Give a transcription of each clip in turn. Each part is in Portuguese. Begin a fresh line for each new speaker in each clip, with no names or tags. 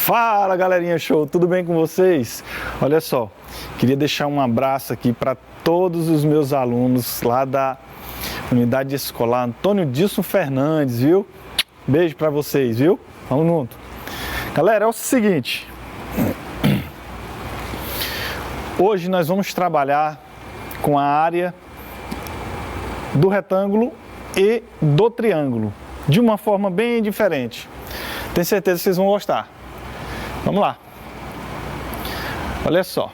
Fala galerinha show, tudo bem com vocês? Olha só, queria deixar um abraço aqui para todos os meus alunos lá da Unidade Escolar Antônio Dilson Fernandes, viu? Beijo para vocês, viu? Vamos junto. Galera, é o seguinte, hoje nós vamos trabalhar com a área do retângulo e do triângulo, de uma forma bem diferente. Tenho certeza que vocês vão gostar. Vamos lá. Olha só.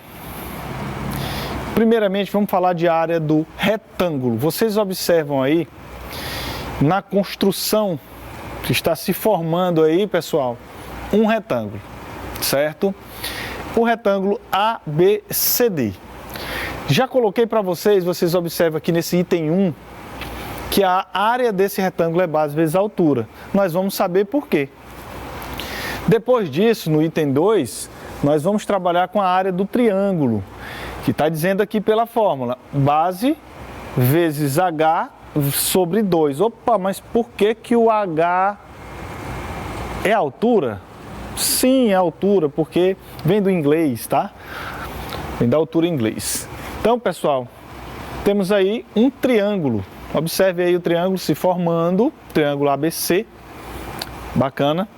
Primeiramente, vamos falar de área do retângulo. Vocês observam aí, na construção que está se formando aí, pessoal, um retângulo, certo? O retângulo ABCD. Já coloquei para vocês observam aqui nesse item 1, que a área desse retângulo é base vezes altura. Nós vamos saber por quê. Depois disso, no item 2, nós vamos trabalhar com a área do triângulo, que está dizendo aqui pela fórmula, base vezes H sobre 2. Opa, mas por que que o H é altura? Sim, é altura, porque vem do inglês, tá? Vem da altura em inglês. Então, pessoal, temos aí um triângulo. Observe aí o triângulo se formando, triângulo ABC, bacana.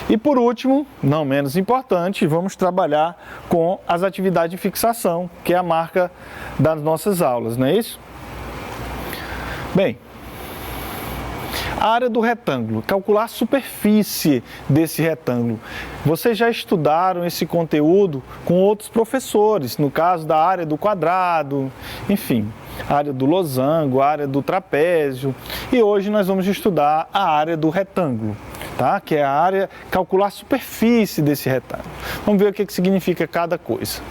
E por último, não menos importante, vamos trabalhar com as atividades de fixação, que é a marca das nossas aulas, não é isso? Bem, a área do retângulo, calcular a superfície desse retângulo. Vocês já estudaram esse conteúdo com outros professores, no caso da área do quadrado, enfim, a área do losango, a área do trapézio, e hoje nós vamos estudar a área do retângulo. Tá? Que é a área, calcular a superfície desse retângulo. Vamos ver o que significa cada coisa.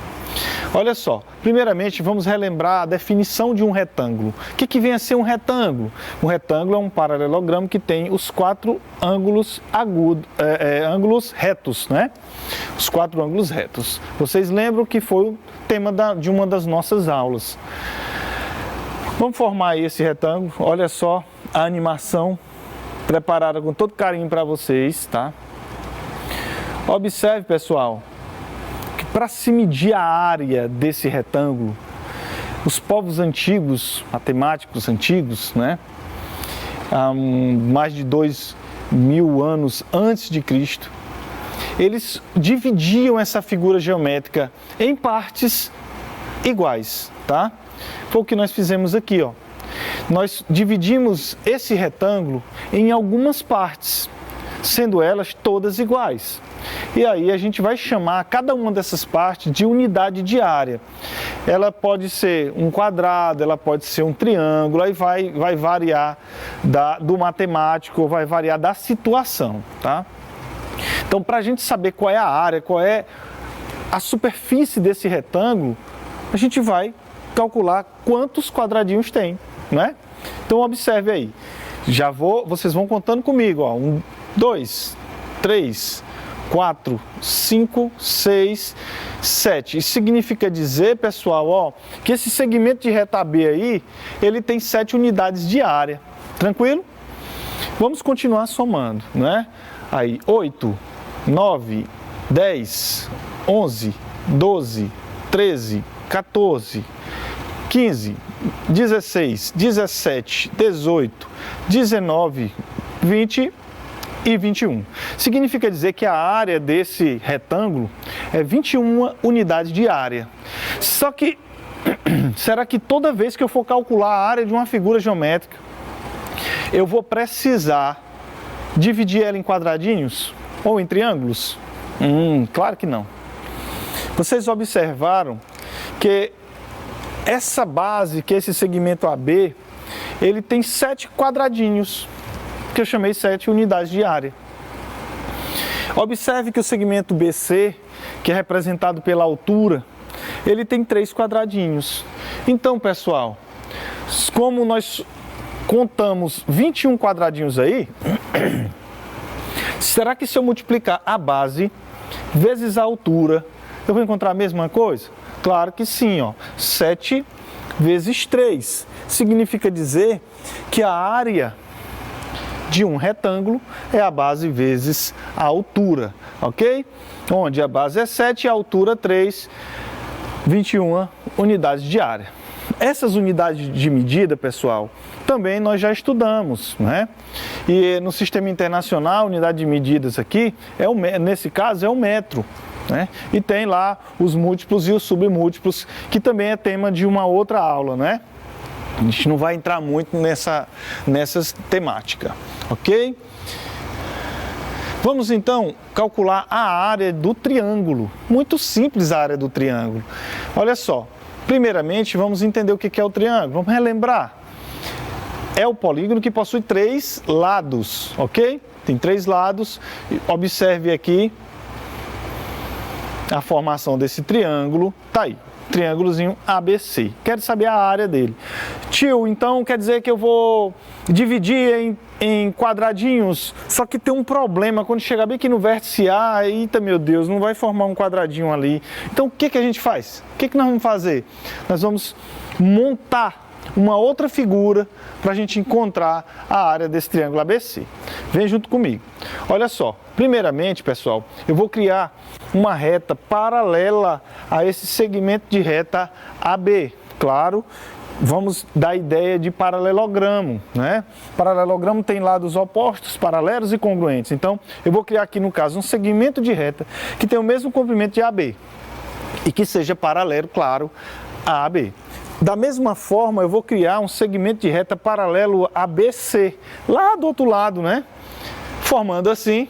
Olha só, primeiramente vamos relembrar a definição de um retângulo. O que vem a ser um retângulo? Um retângulo é um paralelogramo que tem os 4 ângulos ângulos retos, né? Os 4 ângulos retos. Vocês lembram que foi o tema de uma das nossas aulas. Vamos formar aí esse retângulo. Olha só a animação preparada com todo carinho para vocês, tá? Observe, pessoal, que para se medir a área desse retângulo, os povos antigos, matemáticos antigos, né? Há mais de 2000 anos antes de Cristo, eles dividiam essa figura geométrica em partes iguais, tá? Foi o que nós fizemos aqui, ó. Nós dividimos esse retângulo em algumas partes, sendo elas todas iguais. E aí a gente vai chamar cada uma dessas partes de unidade de área. Ela pode ser um quadrado, ela pode ser um triângulo, aí vai variar do matemático, vai variar da situação, tá? Então, para a gente saber qual é a área, qual é a superfície desse retângulo, a gente vai calcular quantos quadradinhos tem. Né? Então observe aí, vocês vão contando comigo, ó, 1, 2, 3, 4, 5, 6, 7. Isso significa dizer, pessoal, ó, que esse segmento de reta B aí, ele tem 7 unidades de área, tranquilo? Vamos continuar somando, né? Aí 8, 9, 10, 11, 12, 13, 14, 15, 16, 17, 18, 19, 20 e 21. Significa dizer que a área desse retângulo é 21 unidades de área. Só que, será que toda vez que eu for calcular a área de uma figura geométrica, eu vou precisar dividir ela em quadradinhos ou em triângulos? Claro que não. Vocês observaram que essa base, que é esse segmento AB, ele tem 7 quadradinhos, que eu chamei 7 unidades de área. Observe que o segmento BC, que é representado pela altura, ele tem 3 quadradinhos. Então, pessoal, como nós contamos 21 quadradinhos aí, será que se eu multiplicar a base vezes a altura, eu vou encontrar a mesma coisa? Claro que sim, ó. 7 vezes 3. Significa dizer que a área de um retângulo é a base vezes a altura, ok? Onde a base é 7 e a altura 3, 21 unidades de área. Essas unidades de medida, pessoal, também nós já estudamos, né? E no sistema internacional, a unidade de medidas aqui, nesse caso, é o metro, né? E tem lá os múltiplos e os submúltiplos, que também é tema de uma outra aula, né? A gente não vai entrar muito nessas temáticas, ok? Vamos então calcular a área do triângulo. Muito simples a área do triângulo. Olha só, primeiramente vamos entender o que é o triângulo. Vamos relembrar. É o polígono que possui 3 lados, ok? Tem 3 lados. Observe aqui a formação desse triângulo. Tá aí. Triângulozinho ABC. Quero saber a área dele. Tio, então quer dizer que eu vou dividir em quadradinhos, só que tem um problema, quando chegar bem aqui no vértice A, eita meu Deus, não vai formar um quadradinho ali. Então o que a gente faz? O que nós vamos fazer? Nós vamos montar uma outra figura para a gente encontrar a área desse triângulo ABC. Vem junto comigo. Olha só, primeiramente, pessoal, eu vou criar uma reta paralela a esse segmento de reta AB. Claro, vamos dar a ideia de paralelogramo, né? Paralelogramo tem lados opostos, paralelos e congruentes. Então, eu vou criar aqui, no caso, um segmento de reta que tem o mesmo comprimento de AB e que seja paralelo, claro, a AB. Da mesma forma, eu vou criar um segmento de reta paralelo a BC, lá do outro lado, né? Formando assim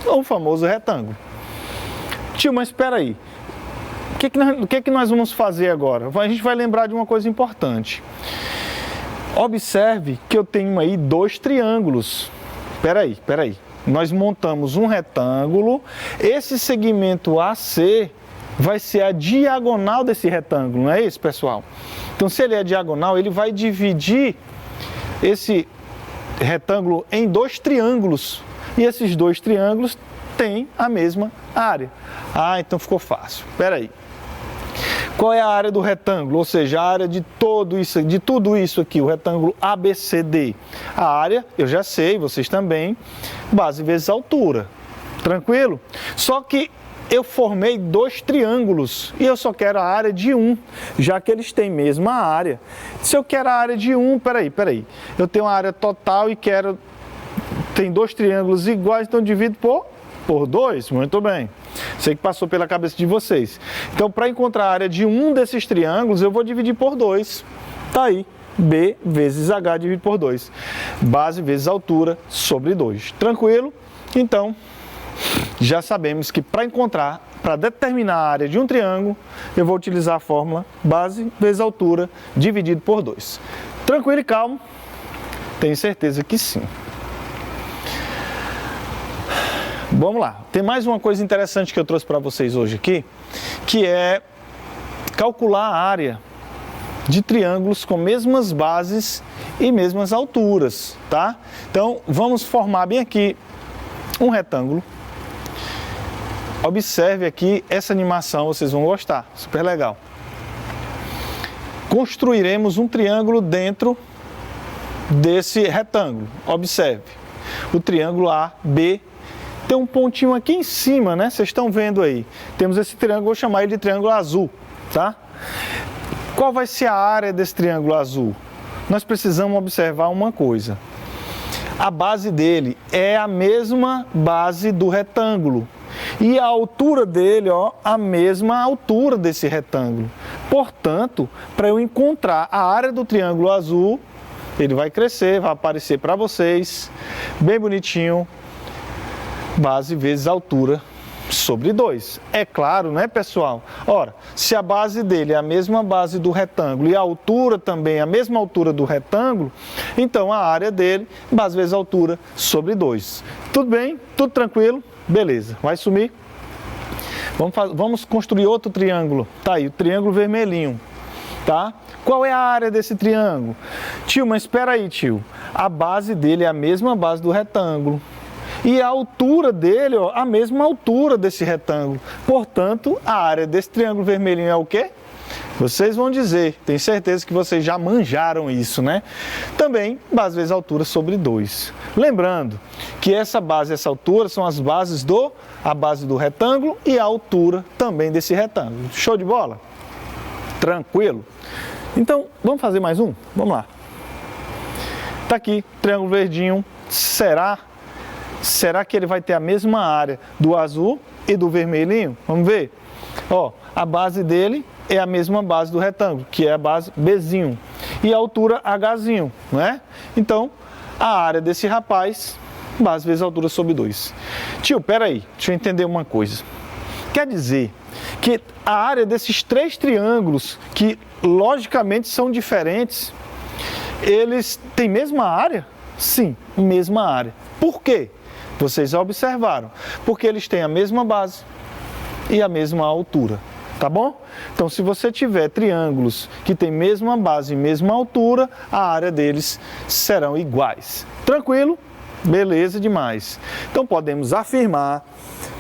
o famoso retângulo. Tio, mas espera aí. O que nós vamos fazer agora? A gente vai lembrar de uma coisa importante. Observe que eu tenho aí 2 triângulos. Espera aí. Nós montamos um retângulo. Esse segmento AC vai ser a diagonal desse retângulo, não é isso, pessoal? Então, se ele é diagonal, ele vai dividir esse retângulo em 2 triângulos. E esses 2 triângulos têm a mesma área. Ah, então ficou fácil. Espera aí. Qual é a área do retângulo? Ou seja, a área de tudo isso aqui, o retângulo ABCD. A área, eu já sei, vocês também, base vezes altura. Tranquilo? Só que eu formei 2 triângulos e eu só quero a área de um, já que eles têm mesma área. Se eu quero a área de um, peraí. Eu tenho a área total e tem 2 triângulos iguais, então divido por 2, muito bem. Sei que passou pela cabeça de vocês. Então, para encontrar a área de um desses triângulos, eu vou dividir por 2. Tá aí, B vezes H dividido por 2. Base vezes altura sobre 2. Tranquilo? Então, já sabemos que para determinar a área de um triângulo, eu vou utilizar a fórmula base vezes altura dividido por 2. Tranquilo e calmo? Tenho certeza que sim. Vamos lá, tem mais uma coisa interessante que eu trouxe para vocês hoje aqui, que é calcular a área de triângulos com mesmas bases e mesmas alturas, tá? Então, vamos formar bem aqui um retângulo. Observe aqui essa animação, vocês vão gostar, super legal. Construiremos um triângulo dentro desse retângulo. Observe, o triângulo AB tem um pontinho aqui em cima, né? Vocês estão vendo aí. Temos esse triângulo, vou chamar ele de triângulo azul, tá? Qual vai ser a área desse triângulo azul? Nós precisamos observar uma coisa. A base dele é a mesma base do retângulo. E a altura dele, ó, a mesma altura desse retângulo. Portanto, para eu encontrar a área do triângulo azul, ele vai crescer, vai aparecer para vocês, bem bonitinho, base vezes altura sobre 2. É claro, né, pessoal? Ora, se a base dele é a mesma base do retângulo e a altura também é a mesma altura do retângulo, então a área dele, base vezes altura sobre 2. Tudo bem? Tudo tranquilo? Beleza. Vai sumir? Vamos construir outro triângulo. Tá aí, o triângulo vermelhinho. Tá? Qual é a área desse triângulo? Tio, mas espera aí, tio. A base dele é a mesma base do retângulo. E a altura dele, ó, a mesma altura desse retângulo. Portanto, a área desse triângulo vermelhinho é o quê? Vocês vão dizer, tenho certeza que vocês já manjaram isso, né? Também, base vezes altura sobre 2. Lembrando que essa base e essa altura são as bases a base do retângulo e a altura também desse retângulo. Show de bola? Tranquilo? Então, vamos fazer mais um? Vamos lá. Tá aqui, triângulo verdinho. Será que ele vai ter a mesma área do azul e do vermelhinho? Vamos ver. Ó, a base dele é a mesma base do retângulo, que é a base Bzinho. E a altura Hzinho, não é? Então, a área desse rapaz, base vezes altura sobre 2. Tio, peraí, deixa eu entender uma coisa. Quer dizer que a área desses 3 triângulos, que logicamente são diferentes, eles têm mesma área? Sim, mesma área. Por quê? Vocês já observaram. Porque eles têm a mesma base e a mesma altura. Tá bom? Então, se você tiver triângulos que têm mesma base e mesma altura, a área deles serão iguais. Tranquilo? Beleza demais. Então, podemos afirmar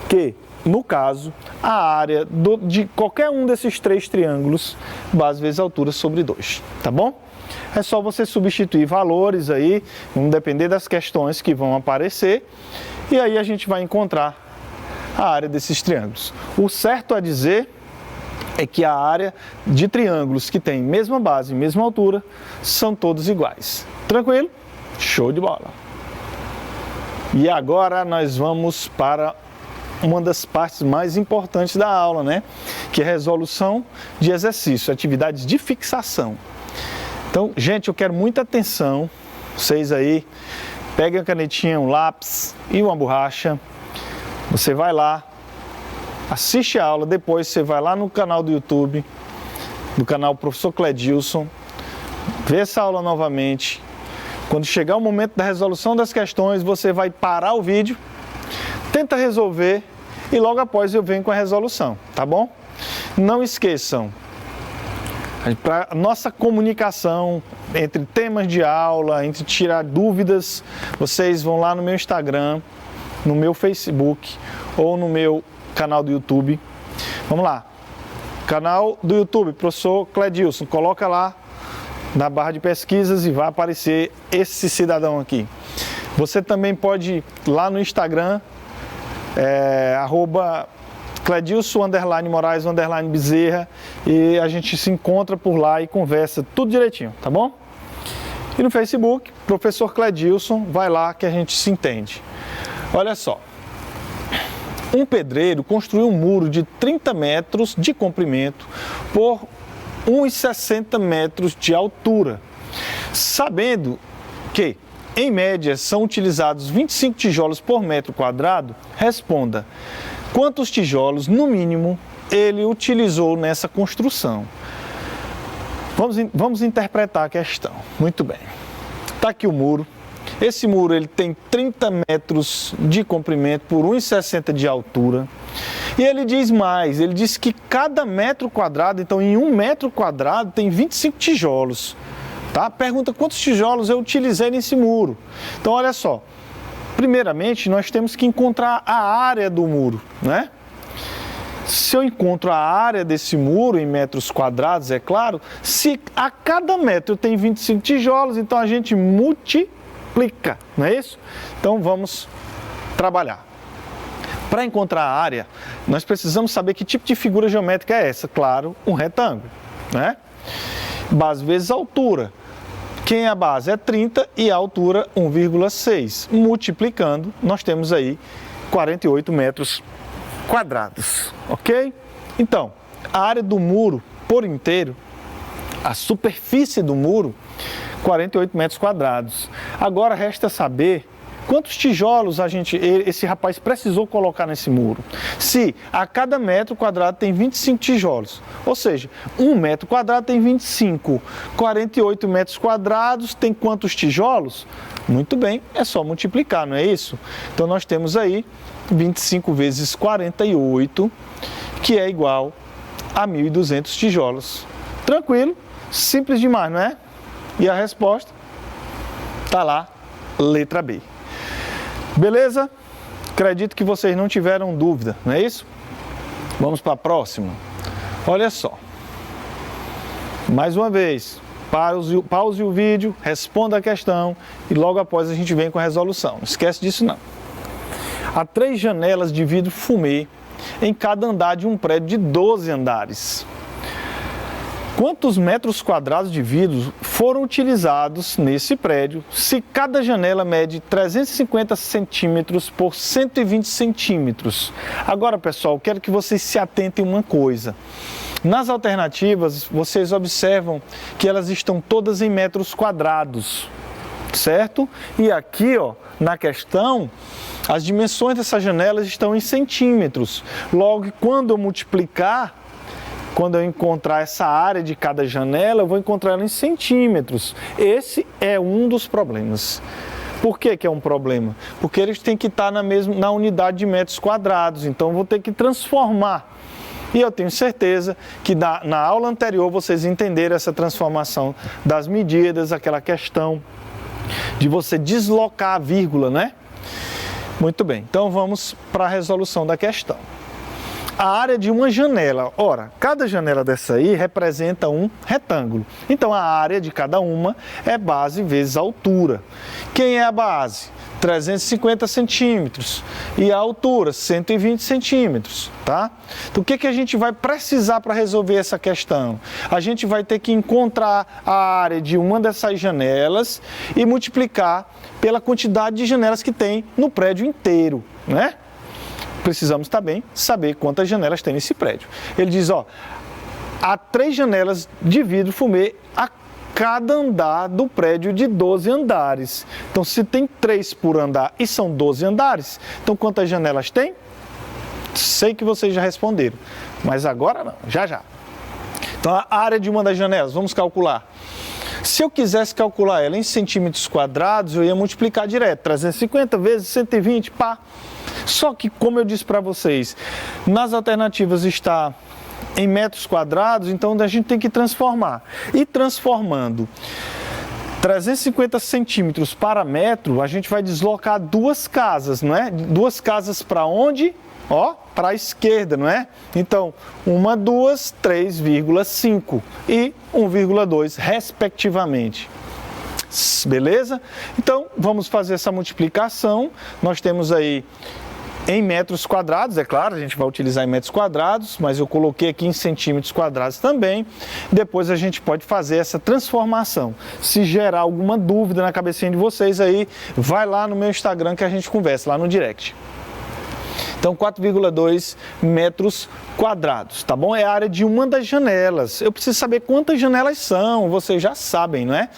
que, no caso, a área de qualquer um desses 3 triângulos, base vezes altura sobre 2. Tá bom? É só você substituir valores aí, vão depender das questões que vão aparecer, e aí a gente vai encontrar a área desses triângulos. O certo a dizer é que a área de triângulos que tem mesma base e mesma altura são todos iguais. Tranquilo? Show de bola! E agora nós vamos para uma das partes mais importantes da aula, né? Que é a resolução de exercício, atividades de fixação. Então, gente, eu quero muita atenção. Vocês aí, peguem a canetinha, um lápis e uma borracha. Você vai lá, assiste a aula, depois você vai lá no canal do YouTube, do canal Professor Cledilson, vê essa aula novamente. Quando chegar o momento da resolução das questões, você vai parar o vídeo, tenta resolver e logo após eu venho com a resolução, tá bom? Não esqueçam, para nossa comunicação entre temas de aula, entre tirar dúvidas, vocês vão lá no meu Instagram, no meu Facebook ou no meu canal do YouTube. Vamos lá, canal do YouTube, Professor Cledilson, coloca lá na barra de pesquisas e vai aparecer esse cidadão aqui. Você também pode ir lá no Instagram, @Cledilson_Moraes_Bezerra, e a gente se encontra por lá e conversa tudo direitinho, tá bom? E no Facebook, Professor Cledilson, vai lá que a gente se entende. Olha só. Um pedreiro construiu um muro de 30 metros de comprimento por 1,60 metros de altura. Sabendo que, em média, são utilizados 25 tijolos por metro quadrado, responda: quantos tijolos, no mínimo, ele utilizou nessa construção? Vamos interpretar a questão. Muito bem. Está aqui o muro. Esse muro ele tem 30 metros de comprimento por 1,60 de altura. E ele diz mais, ele diz que cada metro quadrado, então em 1 metro quadrado tem 25 tijolos. Tá? Pergunta quantos tijolos eu utilizei nesse muro. Então olha só, primeiramente nós temos que encontrar a área do muro, né? Se eu encontro a área desse muro em metros quadrados, é claro, se a cada metro tem 25 tijolos, então a gente multiplica, não é isso? Então vamos trabalhar. Para encontrar a área, nós precisamos saber que tipo de figura geométrica é essa. Claro, um retângulo, né? Base vezes altura. Quem é a base? É 30 e a altura 1,6. Multiplicando, nós temos aí 48 metros quadrados, ok? Então, a área do muro por inteiro, a superfície do muro, 48 metros quadrados. Agora resta saber quantos tijolos esse rapaz precisou colocar nesse muro. Se a cada metro quadrado tem 25 tijolos, ou seja, 1 metro quadrado tem 25, 48 metros quadrados tem quantos tijolos? Muito bem, é só multiplicar, não é isso? Então nós temos aí 25 vezes 48, que é igual a 1.200 tijolos. Tranquilo, simples demais, não é? E a resposta está lá, letra B. Beleza? Acredito que vocês não tiveram dúvida, não é isso? Vamos para a próxima. Olha só. Mais uma vez, pause o vídeo, responda a questão e logo após a gente vem com a resolução. Não esquece disso não. Há 3 janelas de vidro fumê em cada andar de um prédio de 12 andares. Quantos metros quadrados de vidro foram utilizados nesse prédio se cada janela mede 350 centímetros por 120 centímetros? Agora, pessoal, quero que vocês se atentem a uma coisa. Nas alternativas, vocês observam que elas estão todas em metros quadrados, certo? E aqui, ó, na questão, as dimensões dessas janelas estão em centímetros. Logo, quando eu multiplicar, quando eu encontrar essa área de cada janela, eu vou encontrar ela em centímetros. Esse é um dos problemas. Por que é um problema? Porque eles têm que estar na unidade de metros quadrados, então eu vou ter que transformar. E eu tenho certeza que na aula anterior vocês entenderam essa transformação das medidas, aquela questão de você deslocar a vírgula, né? Muito bem, então vamos para a resolução da questão. A área de uma janela, ora, cada janela dessa aí representa um retângulo. Então a área de cada uma é base vezes altura. Quem é a base? 350 centímetros e a altura 120 centímetros, tá? Então o que a gente vai precisar para resolver essa questão? A gente vai ter que encontrar a área de uma dessas janelas e multiplicar pela quantidade de janelas que tem no prédio inteiro, né? Precisamos também saber quantas janelas tem nesse prédio. Ele diz, ó, há 3 janelas de vidro fumê a cada andar do prédio de 12 andares. Então, se tem 3 por andar e são 12 andares, então quantas janelas tem? Sei que vocês já responderam, mas agora não, já. Então, a área de uma das janelas, vamos calcular. Se eu quisesse calcular ela em centímetros quadrados, eu ia multiplicar direto, 350 vezes 120, pá. Só que, como eu disse para vocês, nas alternativas está em metros quadrados, então a gente tem que transformar. E transformando 350 centímetros para metro, a gente vai deslocar 2 casas, não é? 2 casas para onde? Ó, para a esquerda, não é? Então, 1, 2, 3,5 e 1,2 respectivamente. Beleza? Então, vamos fazer essa multiplicação. Nós temos aí em metros quadrados, é claro, a gente vai utilizar em metros quadrados, mas eu coloquei aqui em centímetros quadrados também. Depois a gente pode fazer essa transformação. Se gerar alguma dúvida na cabecinha de vocês aí, vai lá no meu Instagram que a gente conversa, lá no direct. Então, 4,2 metros quadrados, tá bom? É a área de uma das janelas. Eu preciso saber quantas janelas são, vocês já sabem, não é?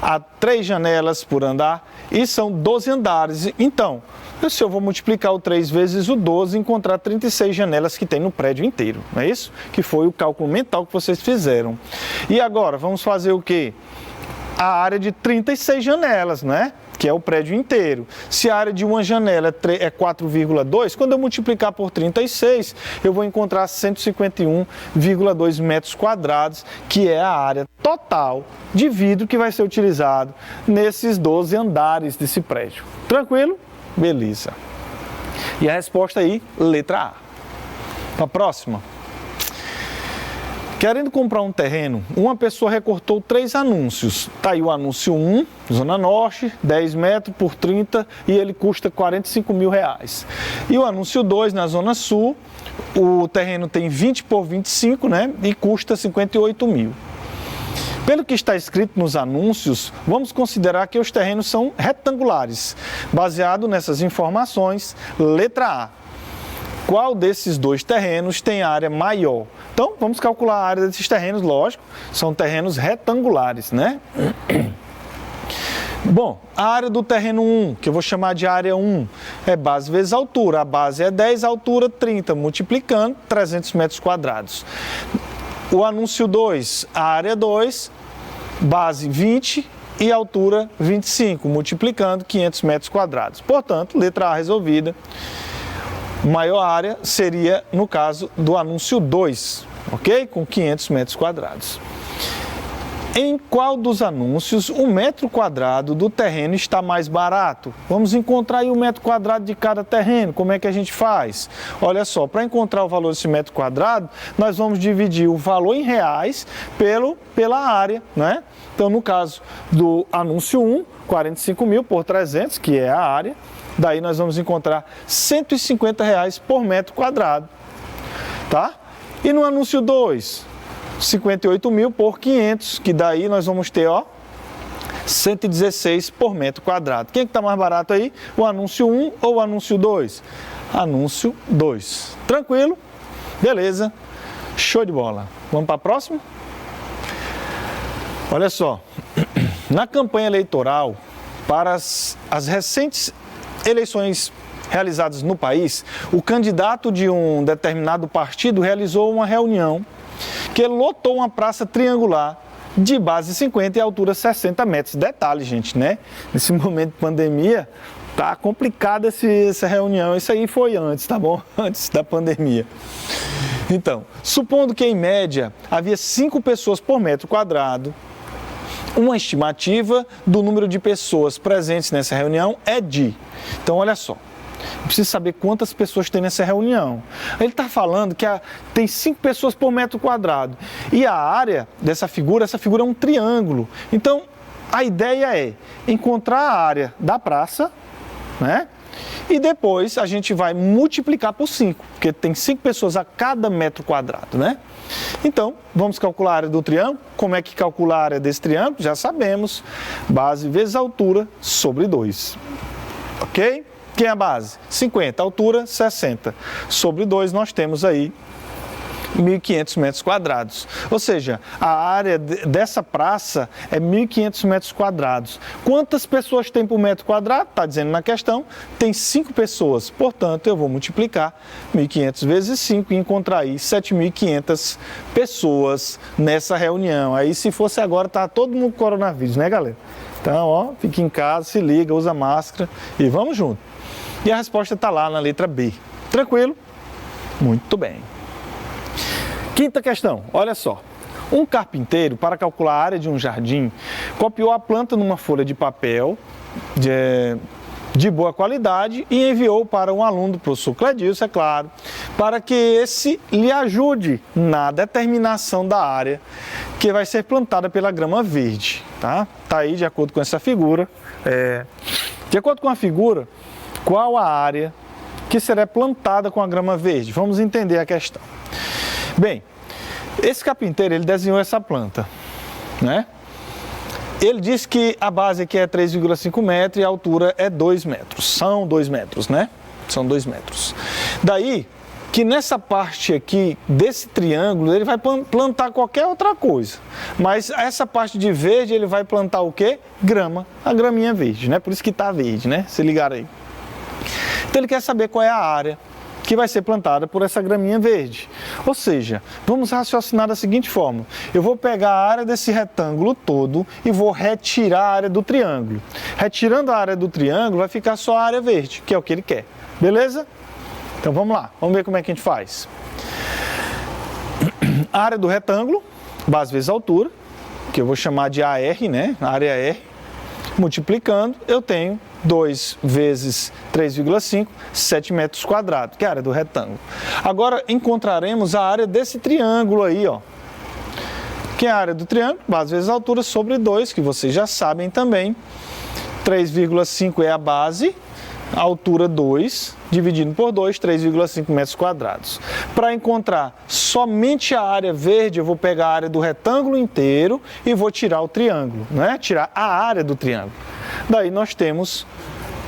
Há 3 janelas por andar e são 12 andares. Então, se eu vou multiplicar o 3 vezes o 12, encontrar 36 janelas que tem no prédio inteiro, não é isso? Que foi o cálculo mental que vocês fizeram. E agora, vamos fazer o quê? A área de 36 janelas, né? Que é o prédio inteiro. Se a área de uma janela é 4,2, quando eu multiplicar por 36, eu vou encontrar 151,2 metros quadrados, que é a área total de vidro que vai ser utilizado nesses 12 andares desse prédio. Tranquilo? Beleza. E a resposta aí, letra A. Para a próxima. Querendo comprar um terreno, uma pessoa recortou 3 anúncios. Está aí o anúncio 1, Zona Norte, 10 metros por 30 e ele custa R$45 mil. E o anúncio 2, na Zona Sul, o terreno tem 20 por 25, né? E custa 58 mil. Pelo que está escrito nos anúncios, vamos considerar que os terrenos são retangulares. Baseado nessas informações, letra A. Qual desses 2 terrenos tem área maior? Então, vamos calcular a área desses terrenos, lógico, são terrenos retangulares, né? Bom, a área do terreno 1, que eu vou chamar de área 1, é base vezes altura. A base é 10, a altura 30, multiplicando 300 metros quadrados. O anúncio 2, a área 2, base 20 e altura 25, multiplicando 500 metros quadrados. Portanto, letra A resolvida. Maior área seria, no caso, do anúncio 2, ok? Com 500 metros quadrados. Em qual dos anúncios o metro quadrado do terreno está mais barato? Vamos encontrar aí o metro quadrado de cada terreno. Como é que a gente faz? Olha só, para encontrar o valor desse metro quadrado, nós vamos dividir o valor em reais pela área, né? Então, no caso do anúncio 1, 45 mil por 300, que é a área, daí nós vamos encontrar R$150 por metro quadrado, tá? E no anúncio 2, 58 mil por 500, que daí nós vamos ter, ó, 116 por metro quadrado. Quem é que está mais barato aí? O anúncio 1 ou o anúncio 2? Anúncio 2. Tranquilo? Beleza? Show de bola. Vamos para a próxima? Olha só, na campanha eleitoral para as recentes eleições realizadas no país, o candidato de um determinado partido realizou uma reunião que lotou uma praça triangular de base 50 e altura 60 metros. Detalhe, gente, né? Nesse momento de pandemia, tá complicada essa reunião. Isso aí foi antes, tá bom? Antes da pandemia. Então, supondo que em média havia 5 pessoas por metro quadrado, uma estimativa do número de pessoas presentes nessa reunião é de... Então, olha só. Precisa saber quantas pessoas tem nessa reunião. Ele está falando que tem 5 pessoas por metro quadrado. E a área dessa figura, essa figura é um triângulo. Então, a ideia é encontrar a área da praça, né? E depois a gente vai multiplicar por 5, porque tem 5 pessoas a cada metro quadrado, né? Então, vamos calcular a área do triângulo. Como é que calcula a área desse triângulo? Já sabemos. Base vezes altura sobre 2. Ok? Quem é a base? 50. Altura, 60. Sobre 2 nós temos aí 1.500 metros quadrados. Ou seja, a área dessa praça é 1.500 metros quadrados. Quantas pessoas tem por metro quadrado? Está dizendo na questão, tem 5 pessoas. Portanto, eu vou multiplicar 1.500 vezes 5 e encontrar aí 7.500 pessoas nessa reunião. Aí, se fosse agora, tá todo mundo com coronavírus, né, galera? Então, ó, fique em casa, se liga, usa máscara e vamos junto. E a resposta está lá na letra B. Tranquilo? Muito bem. Quinta questão, olha só. Um carpinteiro, para calcular a área de um jardim, copiou a planta numa folha de papel de boa qualidade e enviou para um aluno do professor Cledilson, é claro, para que esse lhe ajude na determinação da área que vai ser plantada pela grama verde, tá? Tá aí de acordo com essa figura. De acordo com a figura, qual a área que será plantada com a grama verde? Vamos entender a questão. Bem, esse carpinteiro, ele desenhou essa planta, né? Ele disse que a base aqui é 3,5 metros e a altura é 2 metros. São 2 metros, né? São 2 metros. Daí, que nessa parte aqui desse triângulo, ele vai plantar qualquer outra coisa. Mas essa parte de verde, ele vai plantar o quê? Grama. A graminha verde, né? Por isso que tá verde, né? Se ligaram aí. Então, ele quer saber qual é a área que vai ser plantada por essa graminha verde. Ou seja, vamos raciocinar da seguinte forma. Eu vou pegar a área desse retângulo todo e vou retirar a área do triângulo. Retirando a área do triângulo, vai ficar só a área verde, que é o que ele quer. Beleza? Então vamos lá, vamos ver como é que a gente faz. A área do retângulo, base vezes altura, que eu vou chamar de AR, né? A área R. Multiplicando, eu tenho 2 vezes 3,5, 7 metros quadrados, que é a área do retângulo. Agora, encontraremos a área desse triângulo aí, ó. Que é a área do triângulo, base vezes altura, sobre 2, que vocês já sabem também. 3,5 é a base, a altura 2, dividido por 2, 3,5 metros quadrados. Para encontrar somente a área verde, eu vou pegar a área do retângulo inteiro e vou tirar o triângulo, né? Tirar a área do triângulo. Daí nós temos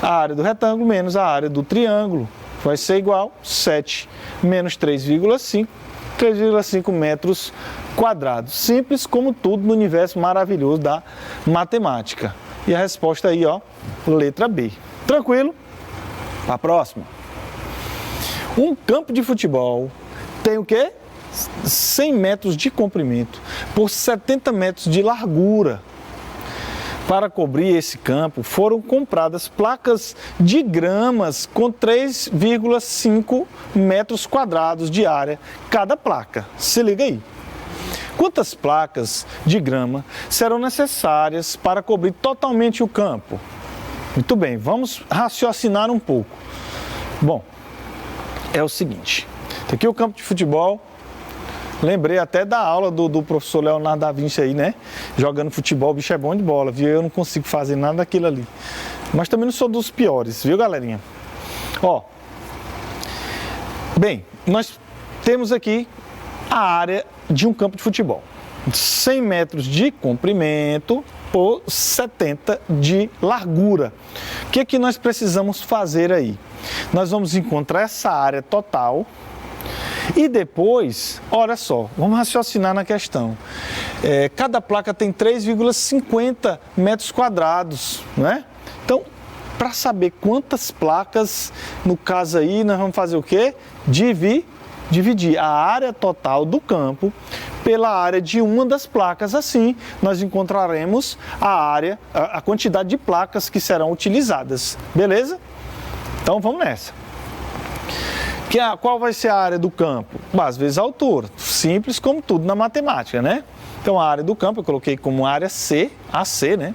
a área do retângulo menos a área do triângulo. Vai ser igual 7 menos 3,5, 3,5 metros quadrados. Simples como tudo no universo maravilhoso da matemática. E a resposta aí, ó, letra B. Tranquilo? A próxima. Um campo de futebol tem o quê? 100 metros de comprimento por 70 metros de largura. Para cobrir esse campo, foram compradas placas de gramas com 3,5 metros quadrados de área cada placa. Se liga aí. Quantas placas de grama serão necessárias para cobrir totalmente o campo? Muito bem, vamos raciocinar um pouco. Bom, é o seguinte, aqui é o campo de futebol. Lembrei até da aula do professor Leonardo da Vinci aí, né? Jogando futebol, o bicho é bom de bola, viu? Eu não consigo fazer nada daquilo ali. Mas também não sou dos piores, viu, galerinha? Ó, bem, nós temos aqui a área de um campo de futebol. 100 metros de comprimento por 70 de largura. O que é que nós precisamos fazer aí? Nós vamos encontrar essa área total. E depois, olha só, vamos raciocinar na questão. Cada placa tem 3,50 metros quadrados, né? Então, para saber quantas placas, no caso aí, nós vamos fazer o quê? Dividir a área total do campo pela área de uma das placas. Assim, nós encontraremos a quantidade de placas que serão utilizadas. Beleza? Então, vamos nessa. Qual vai ser a área do campo? Às vezes a altura, simples como tudo na matemática, né? Então a área do campo eu coloquei como área C, AC, né?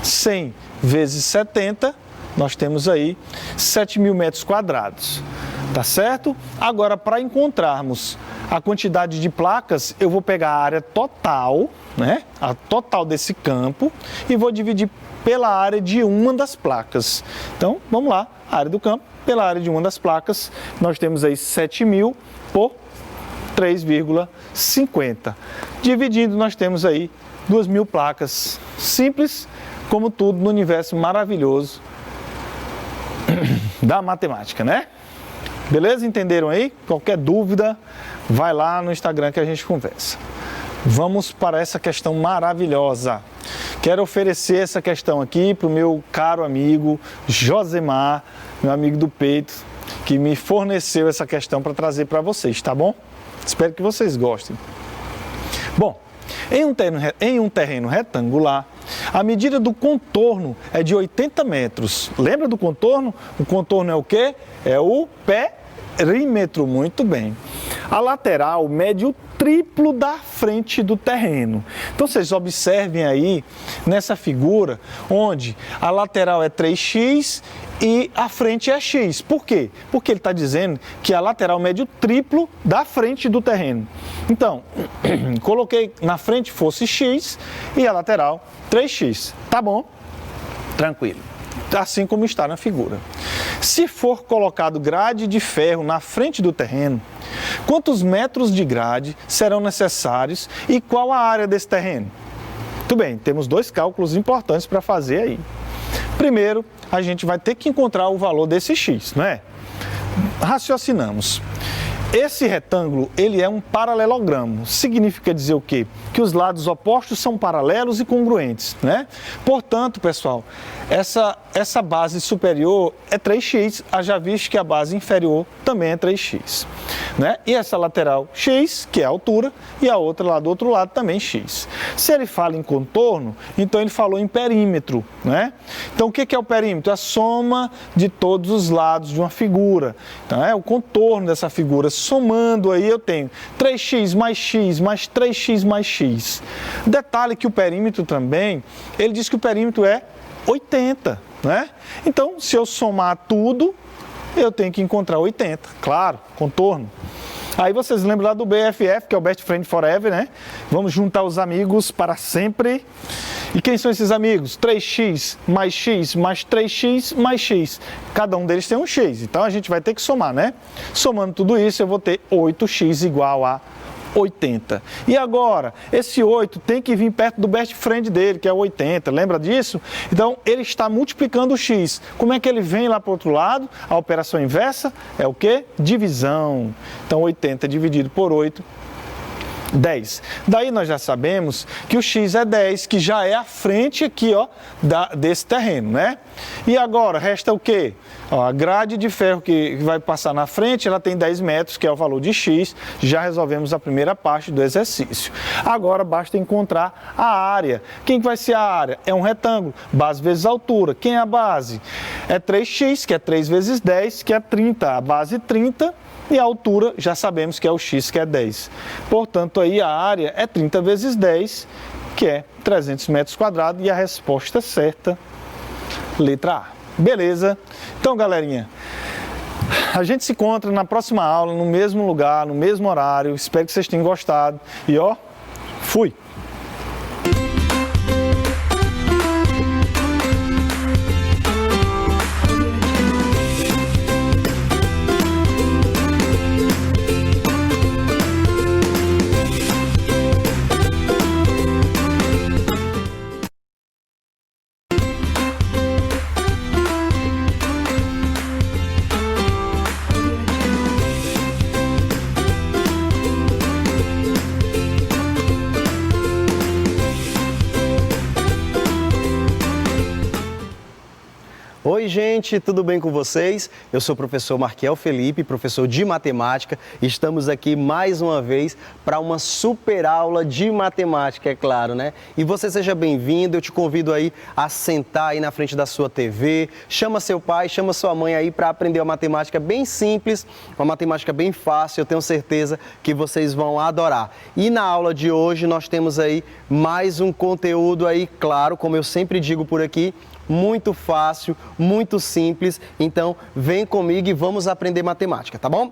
100 vezes 70, nós temos aí 7.000 metros quadrados, tá certo? Agora, para encontrarmos a quantidade de placas, eu vou pegar a área total, né? A total desse campo e vou dividir pela área de uma das placas. Então, vamos lá, a área do campo pela área de uma das placas, nós temos aí 7.000 por 3,50. Dividindo, nós temos aí 2.000 placas. Simples como tudo no universo maravilhoso da matemática, né? Beleza? Entenderam aí? Qualquer dúvida, vai lá no Instagram que a gente conversa. Vamos para essa questão maravilhosa. Quero oferecer essa questão aqui para o meu caro amigo Josemar, meu amigo do peito, que me forneceu essa questão para trazer para vocês, tá bom? Espero que vocês gostem. Bom, em um terreno retangular, a medida do contorno é de 80 metros. Lembra do contorno? O contorno é o quê? É o perímetro, muito bem. A lateral mede o triplo da frente do terreno. Então vocês observem aí nessa figura onde a lateral é 3x e a frente é x. Por quê? Porque ele está dizendo que a lateral mede o triplo da frente do terreno. Então, coloquei na frente fosse x e a lateral 3x. Tá bom? Tranquilo. Assim como está na figura. Se for colocado grade de ferro na frente do terreno, quantos metros de grade serão necessários e qual a área desse terreno? Muito bem, temos dois cálculos importantes para fazer aí. Primeiro, a gente vai ter que encontrar o valor desse x, não é? Raciocinamos. Esse retângulo, ele é um paralelogramo. Significa dizer o quê? Que os lados opostos são paralelos e congruentes, né? Portanto, pessoal, essa base superior é 3x, já visto que a base inferior também é 3x, né? E essa lateral x, que é a altura, e a outra lá do outro lado também x. Se ele fala em contorno, então ele falou em perímetro, né? Então o que é o perímetro? A soma de todos os lados de uma figura. Então é o contorno dessa figura. Somando aí eu tenho 3x mais x mais 3x mais x. Detalhe que o perímetro também, ele diz que o perímetro é 80, né? Então, se eu somar tudo, eu tenho que encontrar 80, claro, contorno. Aí vocês lembram lá do BFF, que é o Best Friend Forever, né? Vamos juntar os amigos para sempre. E quem são esses amigos? 3x mais x mais 3x mais x. Cada um deles tem um x, então a gente vai ter que somar, né? Somando tudo isso, eu vou ter 8x igual a 80. E agora, esse 8 tem que vir perto do best friend dele, que é o 80. Lembra disso? Então, ele está multiplicando o x. Como é que ele vem lá para o outro lado? A operação inversa é o quê? Divisão. Então, 80 dividido por 8, 10. Daí nós já sabemos que o x é 10, que já é a frente aqui, ó, desse terreno, né? E agora, resta o quê? Ó, a grade de ferro que vai passar na frente, ela tem 10 metros, que é o valor de x. Já resolvemos a primeira parte do exercício. Agora, basta encontrar a área. Quem vai ser a área? É um retângulo. Base vezes altura. Quem é a base? É 3x, que é 3 vezes 10, que é 30. A base 30. E a altura, já sabemos que é o x, que é 10. Portanto, aí a área é 30 vezes 10, que é 300 metros quadrados, e a resposta certa, letra A. Beleza? Então, galerinha, a gente se encontra na próxima aula, no mesmo lugar, no mesmo horário. Espero que vocês tenham gostado. E ó, fui!
Oi gente, tudo bem com vocês? Eu sou o professor Marquiel Felipe, professor de matemática. Estamos aqui mais uma vez para uma super aula de matemática, é claro, né? E você seja bem-vindo, eu te convido aí a sentar aí na frente da sua TV, chama seu pai, chama sua mãe aí para aprender uma matemática bem simples, uma matemática bem fácil, eu tenho certeza que vocês vão adorar. E na aula de hoje nós temos aí mais um conteúdo aí, claro, como eu sempre digo por aqui, muito fácil, muito simples, então vem comigo e vamos aprender matemática, tá bom?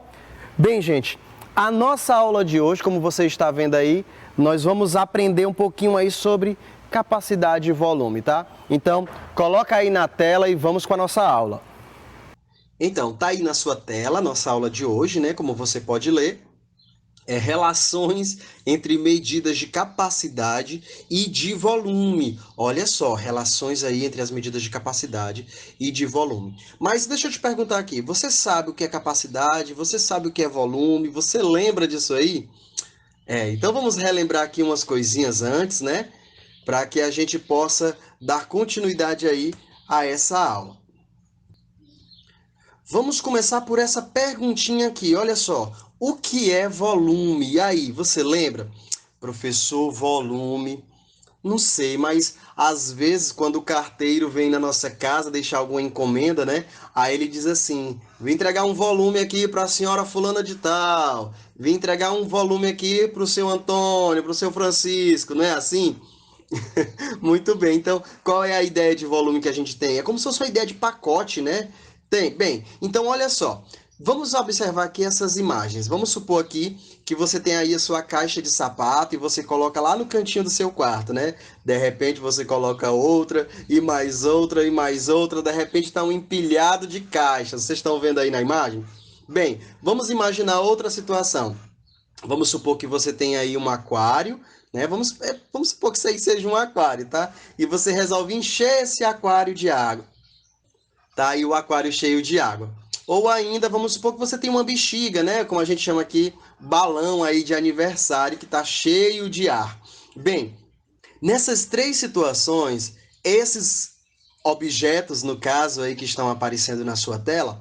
Bem, gente, a nossa aula de hoje, como você está vendo aí, nós vamos aprender um pouquinho aí sobre capacidade e volume, tá? Então, coloca aí na tela e vamos com a nossa aula. Então, tá aí na sua tela a nossa aula de hoje, né? Como você pode ler. Relações entre medidas de capacidade e de volume. Olha só, relações aí entre as medidas de capacidade e de volume. Mas deixa eu te perguntar aqui, você sabe o que é capacidade? Você sabe o que é volume? Você lembra disso aí? Então vamos relembrar aqui umas coisinhas antes, né? Para que a gente possa dar continuidade aí a essa aula. Vamos começar por essa perguntinha aqui, olha só. O que é volume? E aí, você lembra? Professor, volume, não sei, mas às vezes quando o carteiro vem na nossa casa deixar alguma encomenda, né? Aí ele diz assim, vim entregar um volume aqui para a senhora fulana de tal, vim entregar um volume aqui para o seu Antônio, para o seu Francisco, não é assim? Muito bem, então qual é a ideia de volume que a gente tem? É como se fosse uma ideia de pacote, né? Bem, então olha só, vamos observar aqui essas imagens. Vamos supor aqui que você tem aí a sua caixa de sapato e você coloca lá no cantinho do seu quarto, né? De repente você coloca outra, e mais outra, e mais outra, de repente está um empilhado de caixas. Vocês estão vendo aí na imagem? Bem, vamos imaginar outra situação. Vamos supor que você tem aí um aquário, né? Vamos supor que isso aí seja um aquário, tá? E você resolve encher esse aquário de água. Tá aí o aquário cheio de água. Ou ainda, vamos supor que você tem uma bexiga, né? Como a gente chama aqui, balão aí de aniversário que está cheio de ar. Bem, nessas três situações, esses objetos, no caso aí que estão aparecendo na sua tela,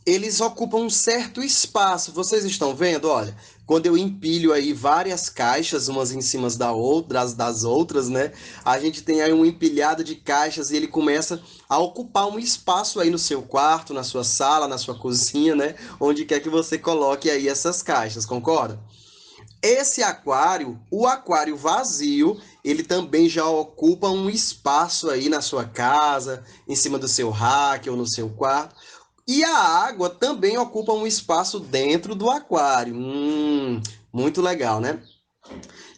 eles ocupam um certo espaço. Vocês estão vendo? Olha, quando eu empilho aí várias caixas, umas em cima das outras, né? A gente tem aí um empilhado de caixas e ele começa a ocupar um espaço aí no seu quarto, na sua sala, na sua cozinha, né? Onde quer que você coloque aí essas caixas, concorda? Esse aquário, o aquário vazio, ele também já ocupa um espaço aí na sua casa, em cima do seu rack ou no seu quarto. E a água também ocupa um espaço dentro do aquário. Muito legal, né?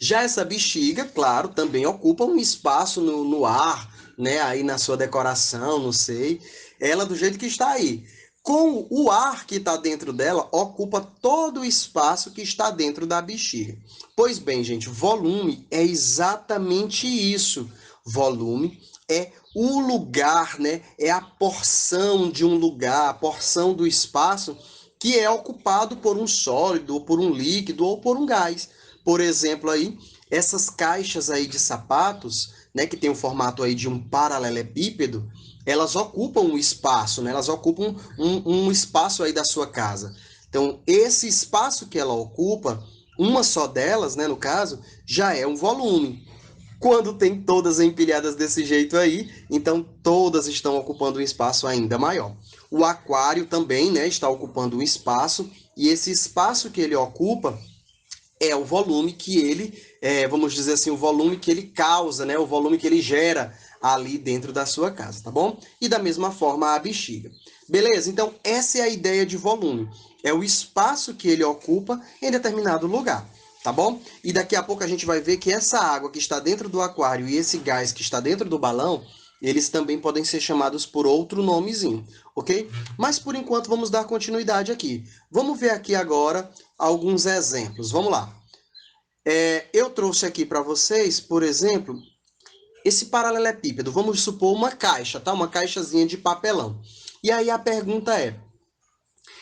Já essa bexiga, claro, também ocupa um espaço no ar, né? Aí na sua decoração, não sei. Ela do jeito que está aí. Com o ar que está dentro dela, ocupa todo o espaço que está dentro da bexiga. Pois bem, gente, volume é exatamente isso. Volume é o lugar, né? É a porção de um lugar, a porção do espaço que é ocupado por um sólido, ou por um líquido, ou por um gás. Por exemplo, aí, essas caixas aí de sapatos, né, que tem o formato aí de um paralelepípedo, elas ocupam um espaço, né? Elas ocupam um espaço aí da sua casa. Então, esse espaço que ela ocupa, uma só delas, né, no caso, já é um volume. Quando tem todas empilhadas desse jeito aí, então todas estão ocupando um espaço ainda maior. O aquário também, né, está ocupando um espaço, e esse espaço que ele ocupa é o volume que ele, vamos dizer assim, o volume que ele causa, né? O volume que ele gera ali dentro da sua casa, tá bom? E da mesma forma a bexiga. Beleza? Então, essa é a ideia de volume. É o espaço que ele ocupa em determinado lugar, tá bom? E daqui a pouco a gente vai ver que essa água que está dentro do aquário e esse gás que está dentro do balão, eles também podem ser chamados por outro nomezinho, ok? Mas por enquanto vamos dar continuidade aqui. Vamos ver aqui agora alguns exemplos. Vamos lá. Eu trouxe aqui para vocês, por exemplo, esse paralelepípedo. Vamos supor uma caixa, tá? Uma caixazinha de papelão. E aí a pergunta é: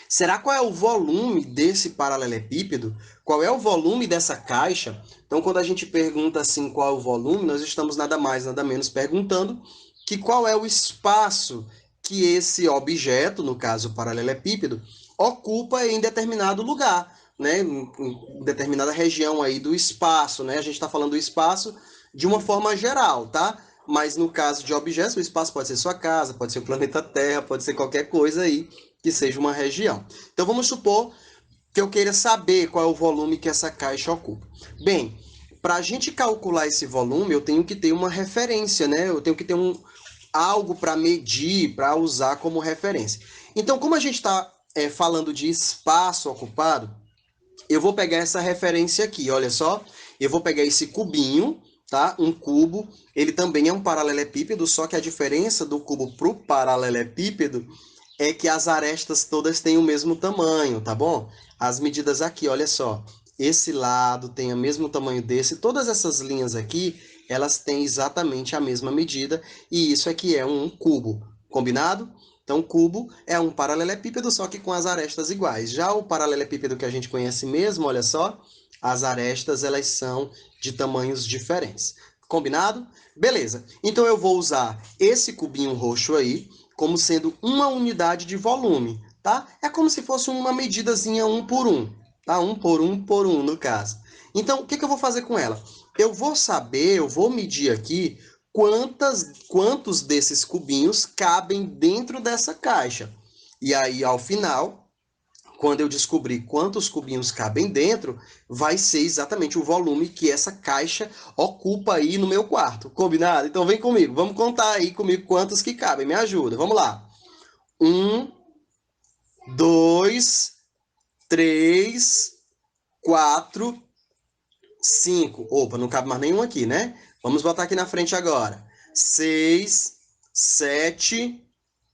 será qual é o volume desse paralelepípedo? Qual é o volume dessa caixa? Então, quando a gente pergunta assim qual é o volume, nós estamos nada mais, nada menos perguntando que qual é o espaço que esse objeto, no caso o paralelepípedo, ocupa em determinado lugar, né? Em determinada região aí do espaço, né? A gente está falando do espaço de uma forma geral, tá? Mas no caso de objetos, o espaço pode ser sua casa, pode ser o planeta Terra, pode ser qualquer coisa aí que seja uma região. Então vamos supor que eu queira saber qual é o volume que essa caixa ocupa. Bem, para a gente calcular esse volume, eu tenho que ter uma referência, né? Eu tenho que ter algo para medir, para usar como referência. Então, como a gente está falando de espaço ocupado, eu vou pegar essa referência aqui, olha só. Eu vou pegar esse cubinho, tá? Um cubo, ele também é um paralelepípedo, só que a diferença do cubo para o paralelepípedo é que as arestas todas têm o mesmo tamanho, tá bom? As medidas aqui, olha só. Esse lado tem o mesmo tamanho desse. Todas essas linhas aqui, elas têm exatamente a mesma medida. E isso aqui é um cubo. Combinado? Então, cubo é um paralelepípedo, só que com as arestas iguais. Já o paralelepípedo que a gente conhece mesmo, olha só, as arestas elas são de tamanhos diferentes. Combinado? Beleza. Então, eu vou usar esse cubinho roxo aí como sendo uma unidade de volume, tá? É como se fosse uma medidazinha 1 por 1, tá? 1 por 1, no caso. Então, o que eu vou fazer com ela? Eu vou medir aqui quantos desses cubinhos cabem dentro dessa caixa. E aí, ao final, quando eu descobrir quantos cubinhos cabem dentro, vai ser exatamente o volume que essa caixa ocupa aí no meu quarto. Combinado? Então vem comigo, vamos contar aí comigo quantos que cabem. Me ajuda, vamos lá. 1, 2, 3, 4, 5. Opa, não cabe mais nenhum aqui, né? Vamos botar aqui na frente agora. 6, 7,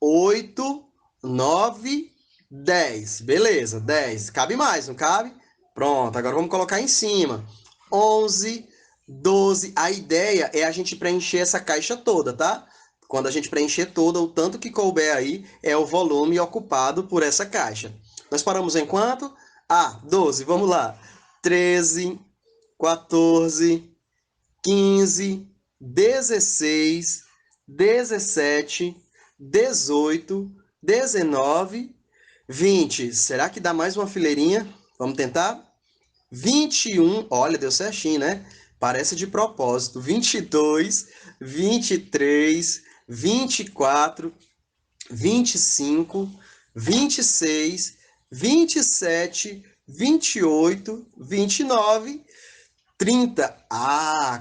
8, 9, 10. Beleza, 10. Cabe mais, não cabe? Pronto, agora vamos colocar em cima. 11, 12. A ideia é a gente preencher essa caixa toda, tá? Quando a gente preencher toda, o tanto que couber aí é o volume ocupado por essa caixa. Nós paramos em quanto? 12. Vamos lá. 13, 14, 15, 16, 17, 18, 19, 20. Será que dá mais uma fileirinha? Vamos tentar? 21. Olha, deu certinho, né? Parece de propósito. 22, 23, 24, 25, 26, 27, 28, 29, 30.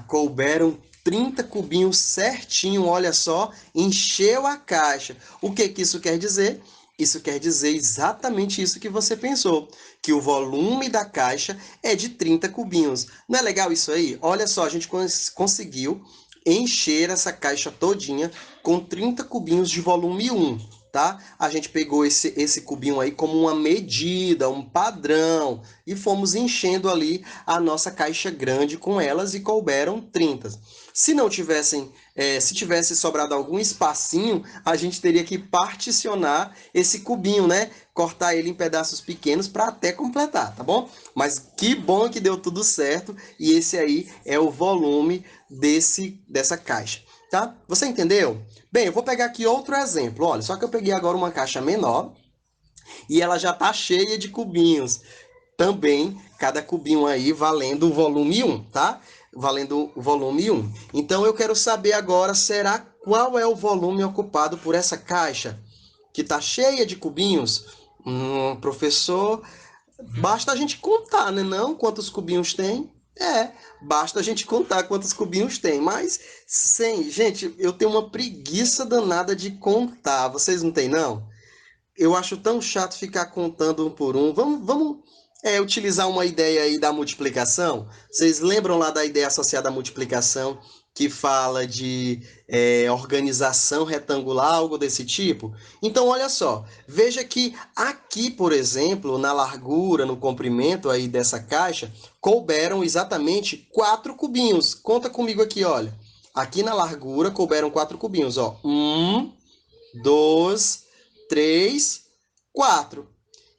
Couberam 30 cubinhos certinho, olha só, encheu a caixa. O que isso quer dizer? Isso quer dizer exatamente isso que você pensou, que o volume da caixa é de 30 cubinhos. Não é legal isso aí? Olha só, a gente conseguiu encher essa caixa todinha com 30 cubinhos de volume 1, tá? A gente pegou esse cubinho aí como uma medida, um padrão, e fomos enchendo ali a nossa caixa grande com elas e couberam 30. Se não tivessem, se tivesse sobrado algum espacinho, a gente teria que particionar esse cubinho, né? Cortar ele em pedaços pequenos para até completar, tá bom? Mas que bom que deu tudo certo e esse aí é o volume dessa caixa, tá? Você entendeu? Bem, eu vou pegar aqui outro exemplo. Olha, só que eu peguei agora uma caixa menor e ela já está cheia de cubinhos. Também, cada cubinho aí valendo o volume 1, tá? Valendo o volume 1. Então, eu quero saber agora, qual é o volume ocupado por essa caixa? Que está cheia de cubinhos? Professor, Basta a gente contar, né? Não quantos cubinhos tem. Basta a gente contar quantos cubinhos tem. Mas, gente, eu tenho uma preguiça danada de contar. Vocês não têm, não? Eu acho tão chato ficar contando um por um. Vamos utilizar uma ideia aí da multiplicação? Vocês lembram lá da ideia associada à multiplicação, que fala de organização retangular, algo desse tipo? Então, olha só, veja que aqui, por exemplo, na largura, no comprimento aí dessa caixa, couberam exatamente 4 cubinhos. Conta comigo aqui, olha. Aqui na largura couberam 4 cubinhos, ó. 1, 2, 3, 4.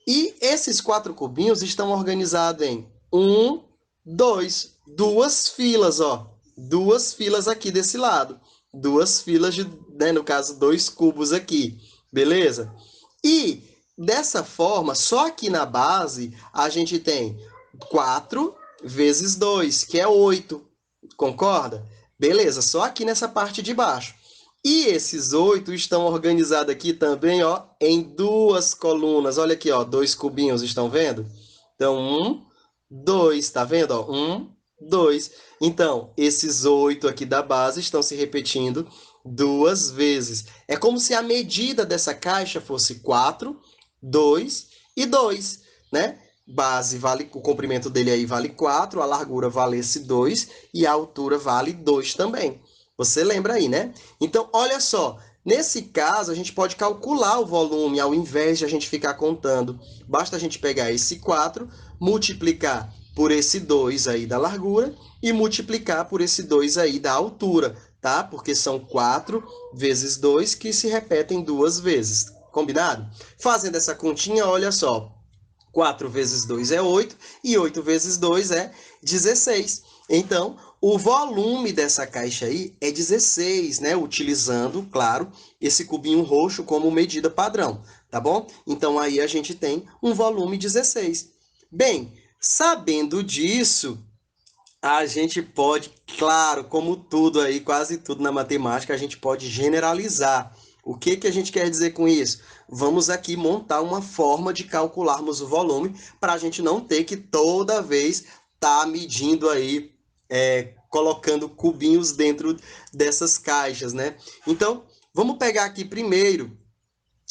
E esses 4 cubinhos estão organizados em 1, 2, duas filas, ó. 2 filas aqui desse lado. 2 filas de, né, no caso, 2 cubos aqui. Beleza? E dessa forma, só aqui na base, a gente tem 4 vezes 2, que é 8. Concorda? Beleza, só aqui nessa parte de baixo. E esses 8 estão organizados aqui também, ó, em 2 colunas. Olha aqui, ó, 2 cubinhos, estão vendo? Então, 1, 2, tá vendo? Ó, 1, 2. Então, esses 8 aqui da base estão se repetindo 2 vezes. É como se a medida dessa caixa fosse 4, 2 e 2, né? Base vale, o comprimento dele aí vale 4, a largura vale esse 2 e a altura vale 2 também. Você lembra aí, né? Então, olha só, nesse caso, a gente pode calcular o volume ao invés de a gente ficar contando. Basta a gente pegar esse 4, multiplicar por esse 2 aí da largura e multiplicar por esse 2 aí da altura, tá? Porque são 4 vezes 2 que se repetem 2 vezes. Combinado? Fazendo essa continha, olha só. 4 vezes 2 é 8 e 8 vezes 2 é 16. Então, o volume dessa caixa aí é 16, né? Utilizando, claro, esse cubinho roxo como medida padrão, tá bom? Então, aí a gente tem um volume 16. Bem, sabendo disso, a gente pode, claro, como tudo aí, quase tudo na matemática, a gente pode generalizar. O que a gente quer dizer com isso? Vamos aqui montar uma forma de calcularmos o volume para a gente não ter que toda vez estar medindo aí, colocando cubinhos dentro dessas caixas, né? Então, vamos pegar aqui primeiro,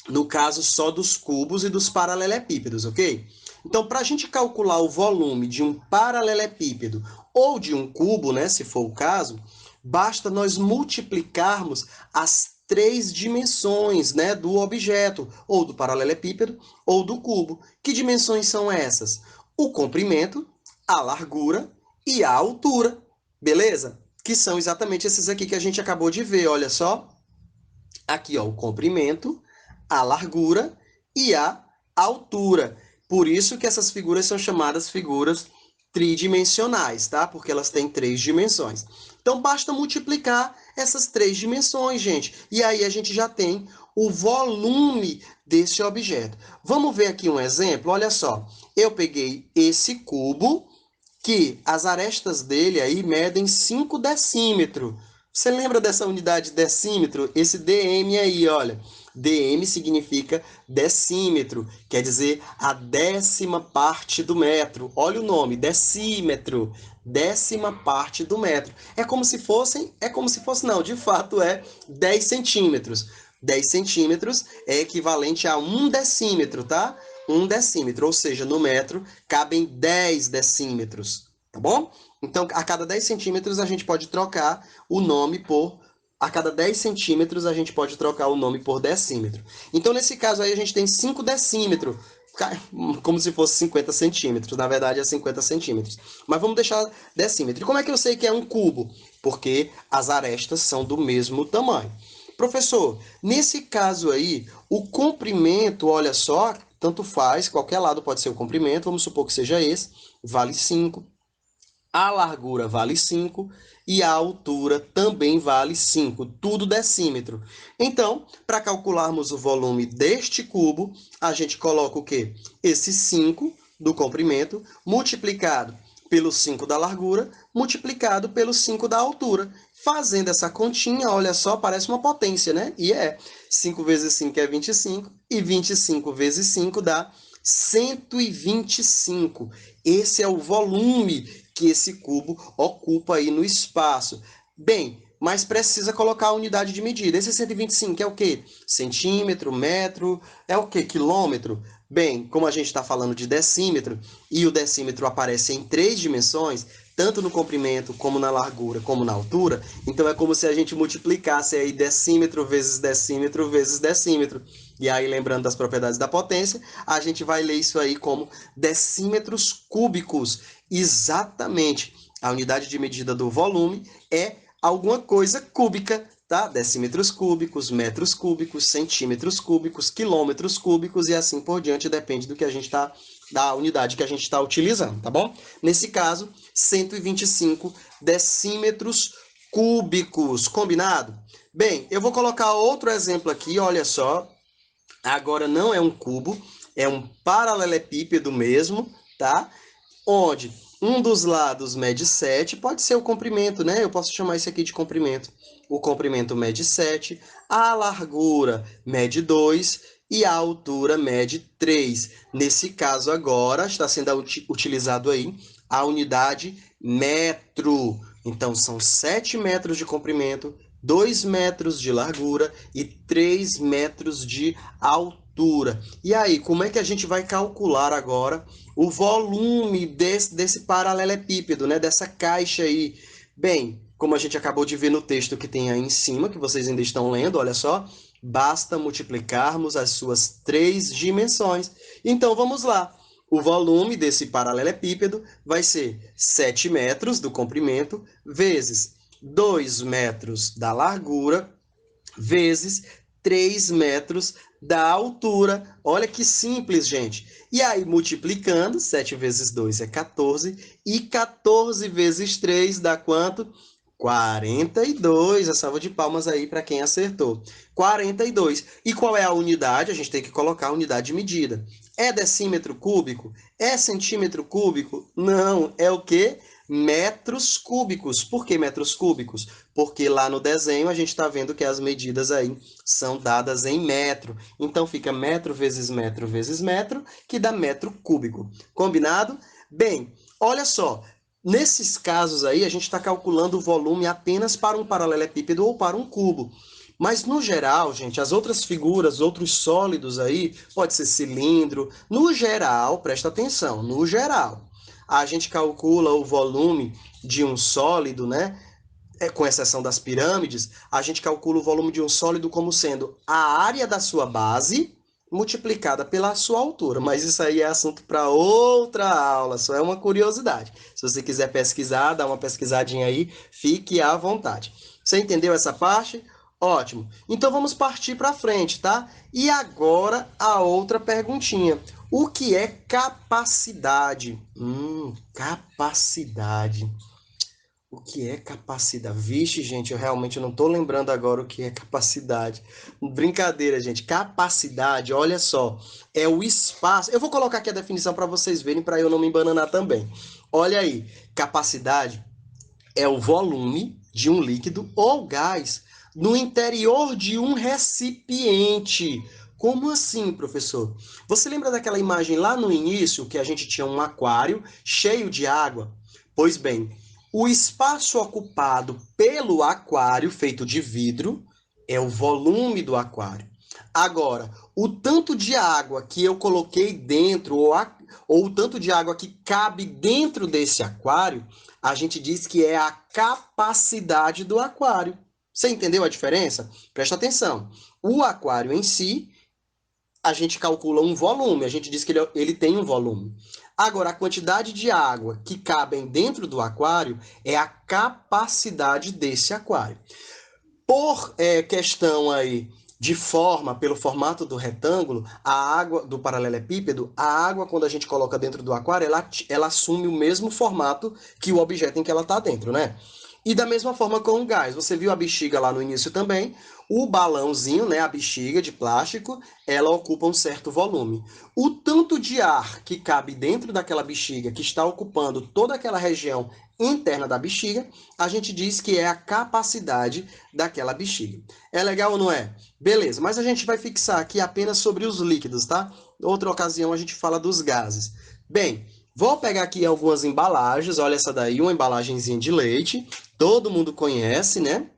no caso só dos cubos e dos paralelepípedos, ok? Então, para a gente calcular o volume de um paralelepípedo ou de um cubo, né, se for o caso, basta nós multiplicarmos as 3 dimensões, né, do objeto, ou do paralelepípedo, ou do cubo. Que dimensões são essas? O comprimento, a largura e a altura, beleza? Que são exatamente esses aqui que a gente acabou de ver, olha só. Aqui, ó, o comprimento, a largura e a altura. Por isso que essas figuras são chamadas figuras tridimensionais, tá? Porque elas têm 3 dimensões. Então, basta multiplicar essas 3 dimensões, gente. E aí a gente já tem o volume desse objeto. Vamos ver aqui um exemplo? Olha só. Eu peguei esse cubo, que as arestas dele aí medem 5 decímetros. Você lembra dessa unidade decímetro? Esse dm aí, olha. dm significa decímetro, quer dizer a 10ª parte do metro. Olha o nome, decímetro, 10ª parte do metro. É como se fosse, não, de fato é 10 centímetros. 10 centímetros é equivalente a 1 decímetro, tá? 1 decímetro, ou seja, no metro cabem 10 decímetros, tá bom? Então, a cada 10 centímetros a gente pode trocar o nome por... A cada 10 centímetros a gente pode trocar o nome por decímetro. Então, nesse caso aí, a gente tem 5 decímetros, como se fosse 50 centímetros. Na verdade, é 50 centímetros. Mas vamos deixar decímetro. E como é que eu sei que é um cubo? Porque as arestas são do mesmo tamanho. Professor, nesse caso aí, o comprimento, olha só, tanto faz, qualquer lado pode ser o comprimento, vamos supor que seja esse, vale 5. A largura vale 5 e a altura também vale 5, tudo decímetro. Então, para calcularmos o volume deste cubo, a gente coloca o quê? Esse 5 do comprimento multiplicado pelo 5 da largura, multiplicado pelo 5 da altura. Fazendo essa continha, olha só, parece uma potência, né? E 5 vezes 5 é 25, e 25 vezes 5 dá 125. Esse é o volume que esse cubo ocupa aí no espaço. Bem, mas precisa colocar a unidade de medida. Esse 125 é o quê? Centímetro, metro, é o quê? Quilômetro? Bem, como a gente está falando de decímetro, e o decímetro aparece em 3 dimensões, tanto no comprimento, como na largura, como na altura, então é como se a gente multiplicasse aí decímetro vezes decímetro vezes decímetro. E aí, lembrando das propriedades da potência, a gente vai ler isso aí como decímetros cúbicos. Exatamente. A unidade de medida do volume é alguma coisa cúbica, tá? Decímetros cúbicos, metros cúbicos, centímetros cúbicos, quilômetros cúbicos e assim por diante, depende do que a gente está, da unidade que a gente está utilizando, tá bom? Nesse caso, 125 decímetros cúbicos, combinado? Bem, eu vou colocar outro exemplo aqui, olha só. Agora não é um cubo, é um paralelepípedo mesmo, tá? Onde um dos lados mede 7, pode ser o comprimento, né? Eu posso chamar isso aqui de comprimento. O comprimento mede 7, a largura mede 2 e a altura mede 3. Nesse caso agora está sendo utilizado aí a unidade metro. Então são 7 metros de comprimento, 2 metros de largura e 3 metros de altura. E aí, como é que a gente vai calcular agora o volume desse paralelepípedo, né? Dessa caixa aí? Bem, como a gente acabou de ver no texto que tem aí em cima, que vocês ainda estão lendo, olha só, basta multiplicarmos as suas 3 dimensões. Então, vamos lá. O volume desse paralelepípedo vai ser 7 metros do comprimento vezes 2 metros da largura vezes 3 metros da altura. Olha que simples, gente. E aí, multiplicando, 7 vezes 2 é 14, e 14 vezes 3 dá quanto? 42. A salva de palmas aí para quem acertou. 42. E qual é a unidade? A gente tem que colocar a unidade de medida. É decímetro cúbico? É centímetro cúbico? Não. É o quê? Metros cúbicos. Por que metros cúbicos? Porque lá no desenho a gente está vendo que as medidas aí são dadas em metro. Então fica metro vezes metro vezes metro, que dá metro cúbico. Combinado? Bem, olha só. Nesses casos aí, a gente está calculando o volume apenas para um paralelepípedo ou para um cubo. Mas, no geral, gente, as outras figuras, outros sólidos aí, pode ser cilindro, no geral, presta atenção, no geral, a gente calcula o volume de um sólido, né? Com exceção das pirâmides, a gente calcula o volume de um sólido como sendo a área da sua base multiplicada pela sua altura. Mas isso aí é assunto para outra aula, só é uma curiosidade. Se você quiser pesquisar, dá uma pesquisadinha aí, fique à vontade. Você entendeu essa parte? Ótimo. Então vamos partir para frente, tá? E agora a outra perguntinha. O que é capacidade? Capacidade. O que é capacidade? Vixe, gente, eu realmente não estou lembrando agora o que é capacidade. Brincadeira, gente. Capacidade, olha só, é o espaço. Eu vou colocar aqui a definição para vocês verem, para eu não me embananar também. Olha aí, capacidade é o volume de um líquido ou gás no interior de um recipiente. Como assim, professor? Você lembra daquela imagem lá no início que a gente tinha um aquário cheio de água? Pois bem, o espaço ocupado pelo aquário, feito de vidro, é o volume do aquário. Agora, o tanto de água que eu coloquei dentro, ou o tanto de água que cabe dentro desse aquário, a gente diz que é a capacidade do aquário. Você entendeu a diferença? Presta atenção. O aquário em si, a gente calcula um volume, a gente diz que ele tem um volume. Agora, a quantidade de água que cabem dentro do aquário é a capacidade desse aquário. Por questão aí de forma, pelo formato do retângulo, a água do paralelepípedo, a água, quando a gente coloca dentro do aquário, ela assume o mesmo formato que o objeto em que ela está dentro, né? E da mesma forma com o gás. Você viu a bexiga lá no início também. O balãozinho, né, a bexiga de plástico, ela ocupa um certo volume. O tanto de ar que cabe dentro daquela bexiga, que está ocupando toda aquela região interna da bexiga, a gente diz que é a capacidade daquela bexiga. É legal ou não é? Beleza, mas a gente vai fixar aqui apenas sobre os líquidos, tá? Outra ocasião a gente fala dos gases. Bem, vou pegar aqui algumas embalagens. Olha essa daí, uma embalagenzinha de leite. Todo mundo conhece, né?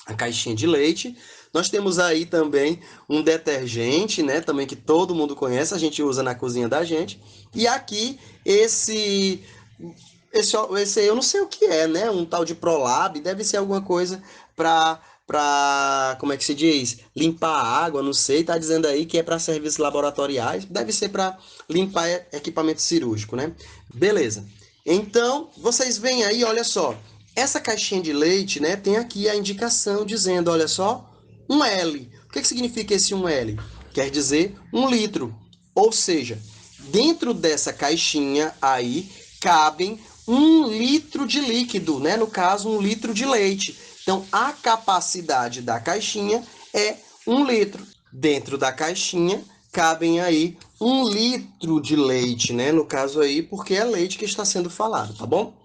A caixinha de leite. Nós temos aí também um detergente, né? Também que todo mundo conhece, a gente usa na cozinha da gente. E aqui esse eu não sei o que é, né? Um tal de Prolab, deve ser alguma coisa como é que se diz? Limpar a água, não sei. Tá dizendo aí que é para serviços laboratoriais, deve ser para limpar equipamento cirúrgico, né? Beleza. Então, vocês veem aí, olha só. Essa caixinha de leite, né, tem aqui a indicação dizendo, olha só, um L. O que significa esse 1L? Quer dizer 1 litro. Ou seja, dentro dessa caixinha aí cabem 1 litro de líquido, né? No caso, 1 litro de leite. Então, a capacidade da caixinha é 1 litro. Dentro da caixinha cabem aí 1 litro de leite, né? No caso aí, porque é leite que está sendo falado, tá bom?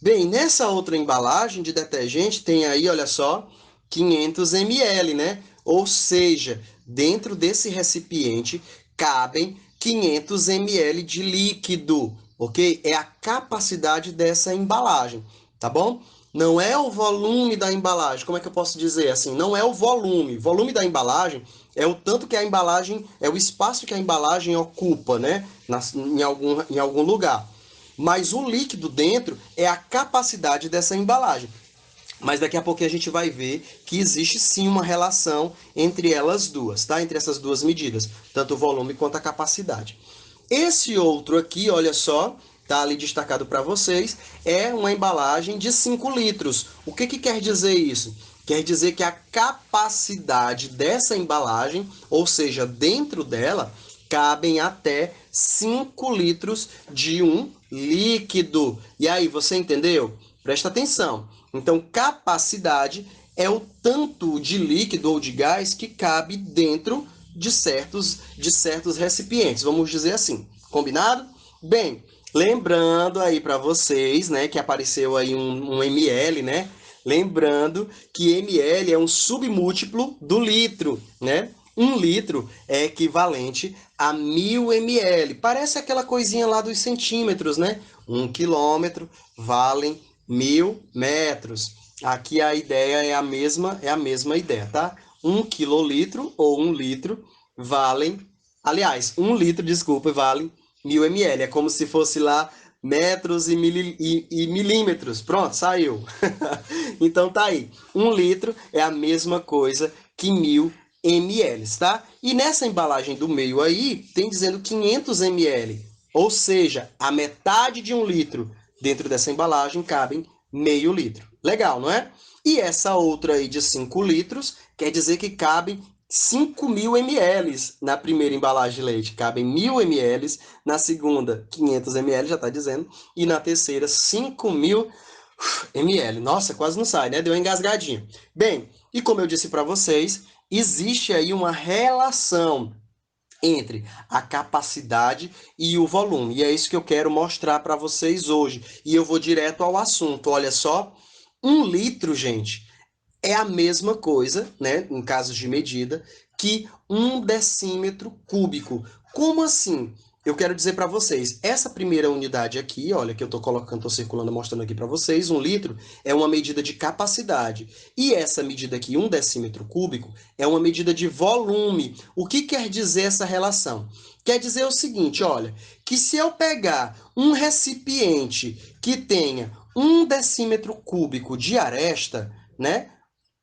Bem, nessa outra embalagem de detergente tem aí, olha só, 500 ml, né? Ou seja, dentro desse recipiente cabem 500 ml de líquido, ok? É a capacidade dessa embalagem, tá bom? Não é o volume da embalagem, como é que eu posso dizer assim? Não é o volume. O volume da embalagem é o tanto que a embalagem, é o espaço que a embalagem ocupa, né? Em algum lugar. Mas o líquido dentro é a capacidade dessa embalagem. Mas daqui a pouquinho a gente vai ver que existe sim uma relação entre elas duas, tá? Entre essas duas medidas, tanto o volume quanto a capacidade. Esse outro aqui, olha só, tá ali destacado para vocês, é uma embalagem de 5 litros. O que quer dizer isso? Quer dizer que a capacidade dessa embalagem, ou seja, dentro dela, cabem até 5 litros de um líquido. E aí, você entendeu? Presta atenção. Então, capacidade é o tanto de líquido ou de gás que cabe dentro de certos recipientes, vamos dizer assim. Combinado? Bem, lembrando aí para vocês, né, que apareceu aí um ml, né? Lembrando que ml é um submúltiplo do litro, né? 1 litro é equivalente a 1000 ml. Parece aquela coisinha lá dos centímetros, né? 1 quilômetro valem 1000 metros. Aqui a ideia é a mesma ideia, tá? 1 quilolitro ou 1 litro valem... Aliás, 1 litro, desculpa, vale 1000 ml. É como se fosse lá metros e milímetros. Pronto, saiu. Então tá aí. 1 litro é a mesma coisa que 1000 ml, tá? E nessa embalagem do meio aí, tem dizendo 500 ml. Ou seja, a metade de 1 litro dentro dessa embalagem cabem meio litro. Legal, não é? E essa outra aí de 5 litros, quer dizer que cabem 5.000 ml na primeira embalagem de leite. Cabem 1.000 ml, na segunda 500 ml, já está dizendo, e na terceira 5.000 ml. Nossa, quase não sai, né? Deu uma engasgadinha. Bem, e como eu disse para vocês, existe aí uma relação entre a capacidade e o volume. E é isso que eu quero mostrar para vocês hoje. E eu vou direto ao assunto. Olha só, 1 litro, gente, é a mesma coisa, né, em casos de medida, que 1 decímetro cúbico. Como assim? Eu quero dizer para vocês, essa primeira unidade aqui, olha, que eu estou colocando, estou circulando, mostrando aqui para vocês, 1 litro é uma medida de capacidade. E essa medida aqui, 1 decímetro cúbico, é uma medida de volume. O que quer dizer essa relação? Quer dizer o seguinte, olha, que se eu pegar um recipiente que tenha 1 decímetro cúbico de aresta, né?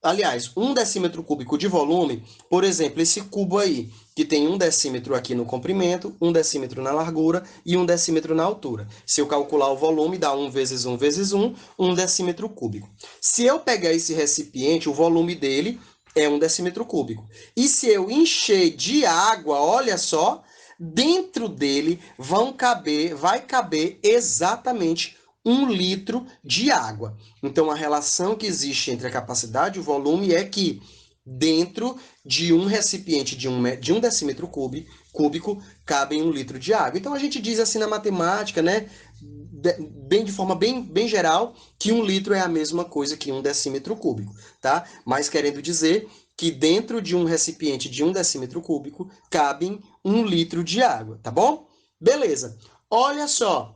Aliás, 1 decímetro cúbico de volume, por exemplo, esse cubo aí, que tem 1 decímetro aqui no comprimento, 1 decímetro na largura e 1 decímetro na altura. Se eu calcular o volume, dá 1 vezes 1 vezes 1, 1 decímetro cúbico. Se eu pegar esse recipiente, o volume dele é 1 decímetro cúbico. E se eu encher de água, olha só, dentro dele vai caber exatamente 1 litro de água. Então, a relação que existe entre a capacidade e o volume é que dentro de um recipiente de 1 decímetro cúbico cabem 1 litro de água. Então, a gente diz assim na matemática, né, de forma bem geral, que 1 litro é a mesma coisa que 1 decímetro cúbico, tá? Mas querendo dizer que dentro de um recipiente de 1 decímetro cúbico cabem 1 litro de água, tá bom? Beleza. Olha só,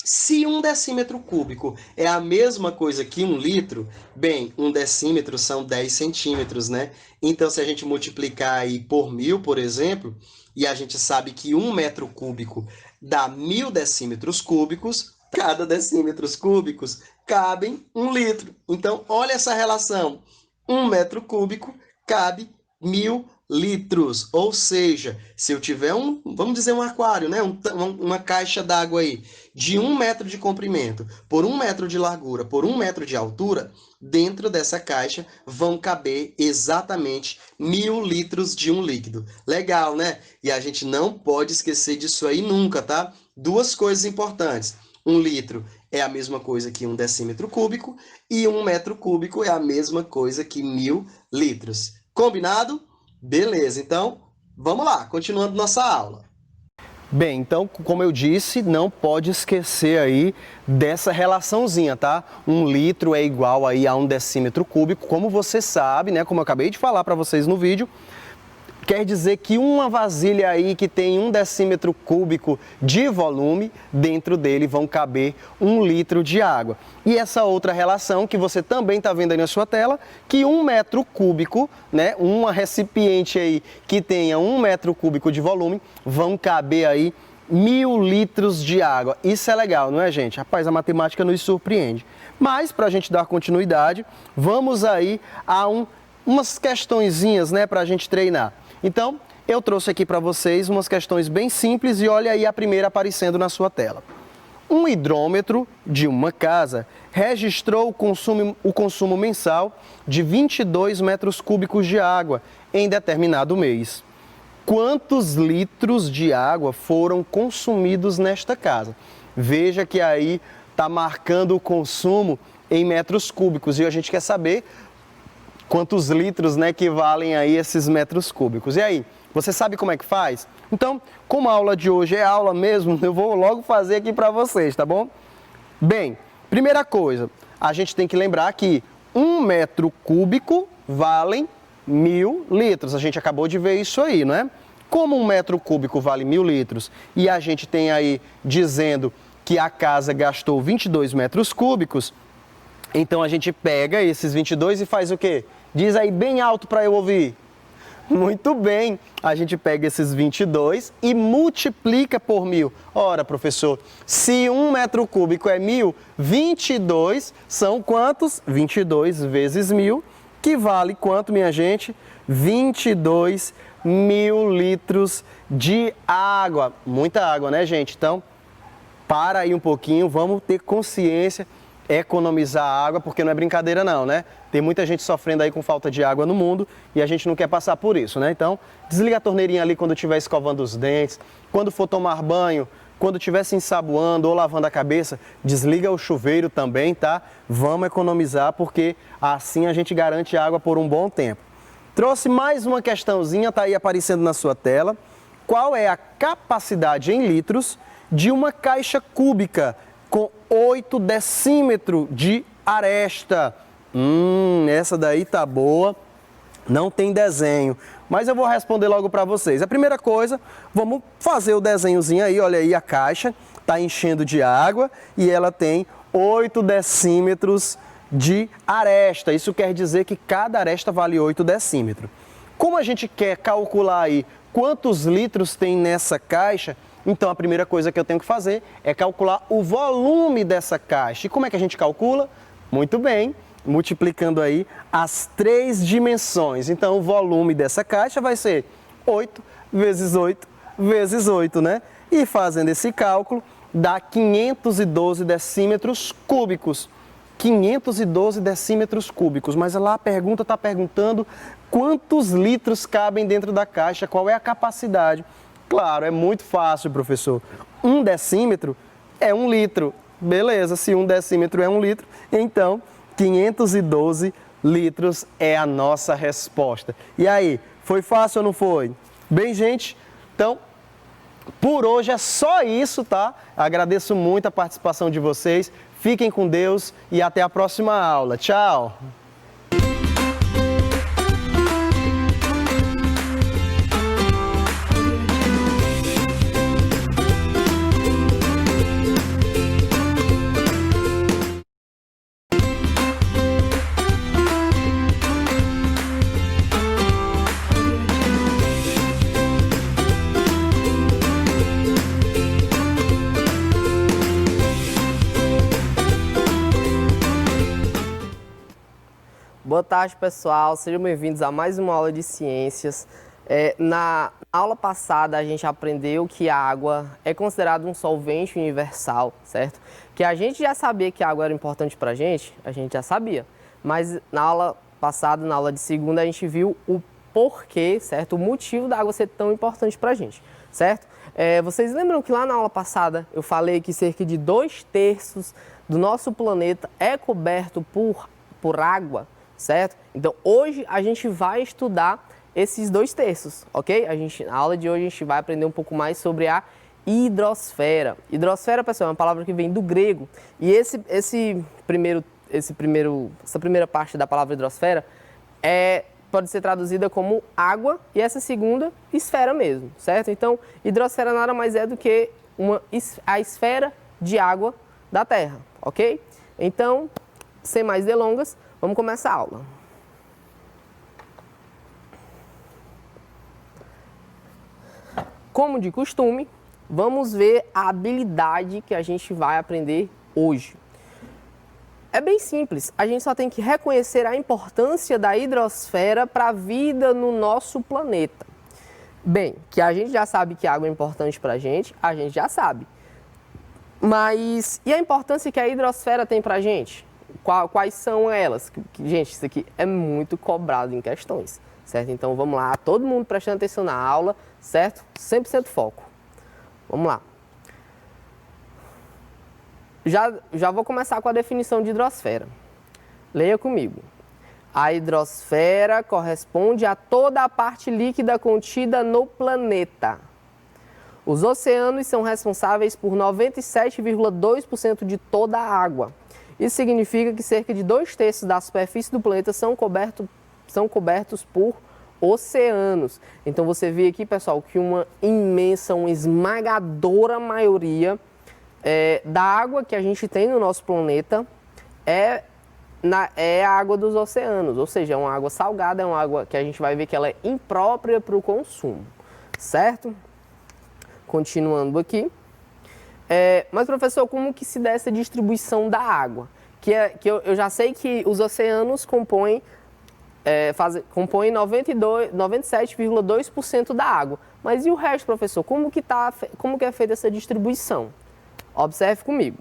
se 1 decímetro cúbico é a mesma coisa que 1 litro, bem, 1 decímetro são 10 centímetros, né? Então, se a gente multiplicar aí por 1000, por exemplo, e a gente sabe que 1 metro cúbico dá 1000 decímetros cúbicos, cada decímetros cúbicos cabem 1 litro. Então, olha essa relação. 1 metro cúbico cabe 1000 litros. Ou seja, se eu tiver vamos dizer um aquário, né? Uma caixa d'água aí, de 1 metro de comprimento, por 1 metro de largura, por 1 metro de altura, dentro dessa caixa vão caber exatamente 1000 litros de um líquido. Legal, né? E a gente não pode esquecer disso aí nunca, tá? Duas coisas importantes. 1 litro é a mesma coisa que 1 decímetro cúbico e 1 metro cúbico é a mesma coisa que 1000 litros. Combinado? Beleza, então vamos lá, continuando nossa aula.
Bem, então, como eu disse, não pode esquecer aí dessa relaçãozinha, tá? 1 litro é igual aí a 1 decímetro cúbico, como você sabe, né? Como eu acabei de falar para vocês no vídeo, quer dizer que uma vasilha aí que tem 1 decímetro cúbico de volume, dentro dele vão caber 1 litro de água. E essa outra relação que você também está vendo aí na sua tela, que 1 metro cúbico, né, uma recipiente aí que tenha 1 metro cúbico de volume, vão caber aí 1000 litros de água. Isso é legal, não é, gente? Rapaz, a matemática nos surpreende. Mas, para a gente dar continuidade, vamos aí a umas questõezinhas, né, para a gente treinar. Então, eu trouxe aqui para vocês umas questões bem simples e olha aí a primeira aparecendo na sua tela. Um hidrômetro de uma casa registrou o consumo mensal de 22 metros cúbicos de água em determinado mês. Quantos litros de água foram consumidos nesta casa? Veja que aí está marcando o consumo em metros cúbicos e a gente quer saber quantos litros, né, que valem aí esses metros cúbicos. E aí, você sabe como é que faz? Então, como a aula de hoje é aula mesmo, eu vou logo fazer aqui para vocês, tá bom? Bem, primeira coisa, a gente tem que lembrar que 1 metro cúbico valem 1000 litros. A gente acabou de ver isso aí, não é? Como 1 metro cúbico vale 1000 litros e a gente tem aí dizendo que a casa gastou 22 metros cúbicos, então a gente pega esses 22 e faz o quê? Diz aí bem alto para eu ouvir. Muito bem, a gente pega esses 22 e multiplica por 1000. Ora, professor, se 1 metro cúbico é 1000, 22 são quantos? 22 vezes 1000, que vale quanto, minha gente? 22 mil litros de água. Muita água, né, gente? Então, para aí um pouquinho, vamos ter consciência, economizar água, porque não é brincadeira não, né? Tem muita gente sofrendo aí com falta de água no mundo e a gente não quer passar por isso, né? Então, desliga a torneirinha ali quando estiver escovando os dentes, quando for tomar banho, quando estiver se ensaboando ou lavando a cabeça, desliga o chuveiro também, tá? Vamos economizar porque assim a gente garante água por um bom tempo. Trouxe mais uma questãozinha, tá aí aparecendo na sua tela. Qual é a capacidade em litros de uma caixa cúbica com 8 decímetros de aresta? Essa daí tá boa, não tem desenho, mas eu vou responder logo para vocês. A primeira coisa, vamos fazer o desenhozinho aí, olha aí a caixa, tá enchendo de água e ela tem 8 decímetros de aresta. Isso quer dizer que cada aresta vale 8 decímetros. Como a gente quer calcular aí quantos litros tem nessa caixa, então a primeira coisa que eu tenho que fazer é calcular o volume dessa caixa. E como é que a gente calcula? Muito bem, multiplicando aí as 3 dimensões. Então o volume dessa caixa vai ser 8 vezes 8 vezes 8, né? E fazendo esse cálculo, dá 512 decímetros cúbicos. 512 decímetros cúbicos, mas lá a pergunta está perguntando quantos litros cabem dentro da caixa, qual é a capacidade. Claro, é muito fácil, professor. 1 decímetro é 1 litro. Beleza, se 1 decímetro é 1 litro, então 512 litros é a nossa resposta. E aí, foi fácil ou não foi? Bem, gente, então, por hoje é só isso, tá? Agradeço muito a participação de vocês. Fiquem com Deus e até a próxima aula. Tchau!
Boa tarde, pessoal. Sejam bem-vindos a mais uma aula de ciências. Na aula passada, a gente aprendeu que a água é considerada um solvente universal, certo? Que a gente já sabia que a água era importante para a gente já sabia. Mas na aula passada, na aula de segunda, a gente viu o porquê, certo? O motivo da água ser tão importante para a gente, certo? Vocês lembram que lá na aula passada eu falei que cerca de 2/3 do nosso planeta é coberto por água? Certo? Então, hoje a gente vai estudar esses 2/3, ok? Na aula de hoje a gente vai aprender um pouco mais sobre a hidrosfera. Hidrosfera, pessoal, é uma palavra que vem do grego. E essa primeira parte da palavra hidrosfera pode ser traduzida como água e essa segunda, esfera mesmo, certo? Então, hidrosfera nada mais é do que a esfera de água da Terra, ok? Então, sem mais delongas, vamos começar a aula. Como de costume, vamos ver a habilidade que a gente vai aprender hoje. É bem simples, a gente só tem que reconhecer a importância da hidrosfera para a vida no nosso planeta. Bem, que a gente já sabe que a água é importante para a gente já sabe. Mas e a importância que a hidrosfera tem para a gente? Quais são elas? Gente, isso aqui é muito cobrado em questões, certo? Então vamos lá, todo mundo prestando atenção na aula, certo? 100% foco. Vamos lá. Já vou começar com a definição de hidrosfera. Leia comigo. A hidrosfera corresponde a toda a parte líquida contida no planeta. Os oceanos são responsáveis por 97,2% de toda a água. Isso significa que cerca de 2/3 da superfície do planeta são cobertos por oceanos. Então você vê aqui, pessoal, que uma esmagadora maioria da água que a gente tem no nosso planeta é a água dos oceanos. Ou seja, é uma água salgada, é uma água que a gente vai ver que ela é imprópria para o consumo, certo? Continuando aqui. Mas, professor, como que se dá essa distribuição da água? Eu já sei que os oceanos compõem 97,2% da água. Mas e o resto, professor? Como que é feita essa distribuição? Observe comigo.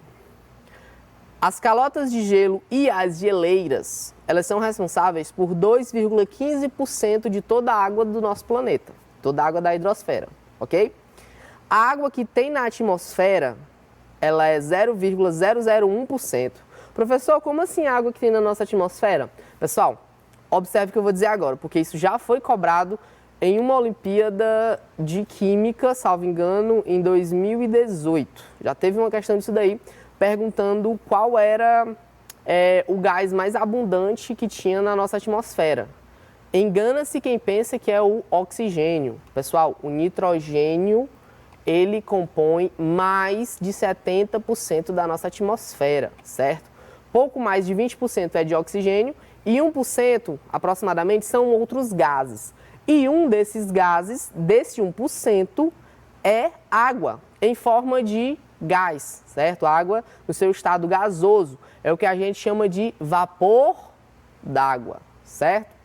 As calotas de gelo e as geleiras, elas são responsáveis por 2,15% de toda a água do nosso planeta. Toda a água da hidrosfera, ok? A água que tem na atmosfera, ela é 0,001%. Professor, como assim a água que tem na nossa atmosfera? Pessoal, observe o que eu vou dizer agora, porque isso já foi cobrado em uma Olimpíada de Química, salvo engano, em 2018. Já teve uma questão disso daí, perguntando qual era o gás mais abundante que tinha na nossa atmosfera. Engana-se quem pensa que é o oxigênio. Pessoal, o nitrogênio, ele compõe mais de 70% da nossa atmosfera, certo? Pouco mais de 20% é de oxigênio e 1% aproximadamente são outros gases. E um desses gases, desse 1%, é água, em forma de gás, certo? Água no seu estado gasoso. É o que a gente chama de vapor d'água, certo?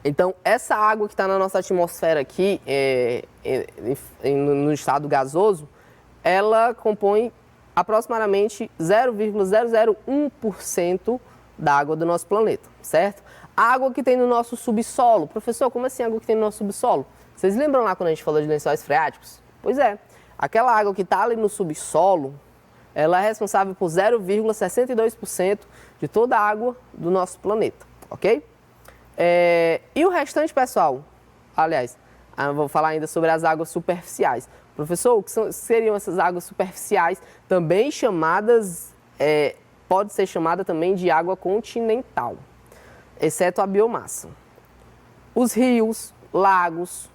Então, essa água que está na nossa atmosfera aqui, no estado gasoso, ela compõe aproximadamente 0,001% da água do nosso planeta, certo? A água que tem no nosso subsolo. Professor, como assim a água que tem no nosso subsolo? Vocês lembram lá quando a gente falou de lençóis freáticos? Pois é, aquela água que está ali no subsolo, ela é responsável por 0,62% de toda a água do nosso planeta, ok? E o restante, pessoal? Aliás, eu vou falar ainda sobre as águas superficiais. Professor, o que seriam essas águas superficiais? Também chamadas, pode ser chamada também de água continental, exceto a biomassa. Os rios, lagos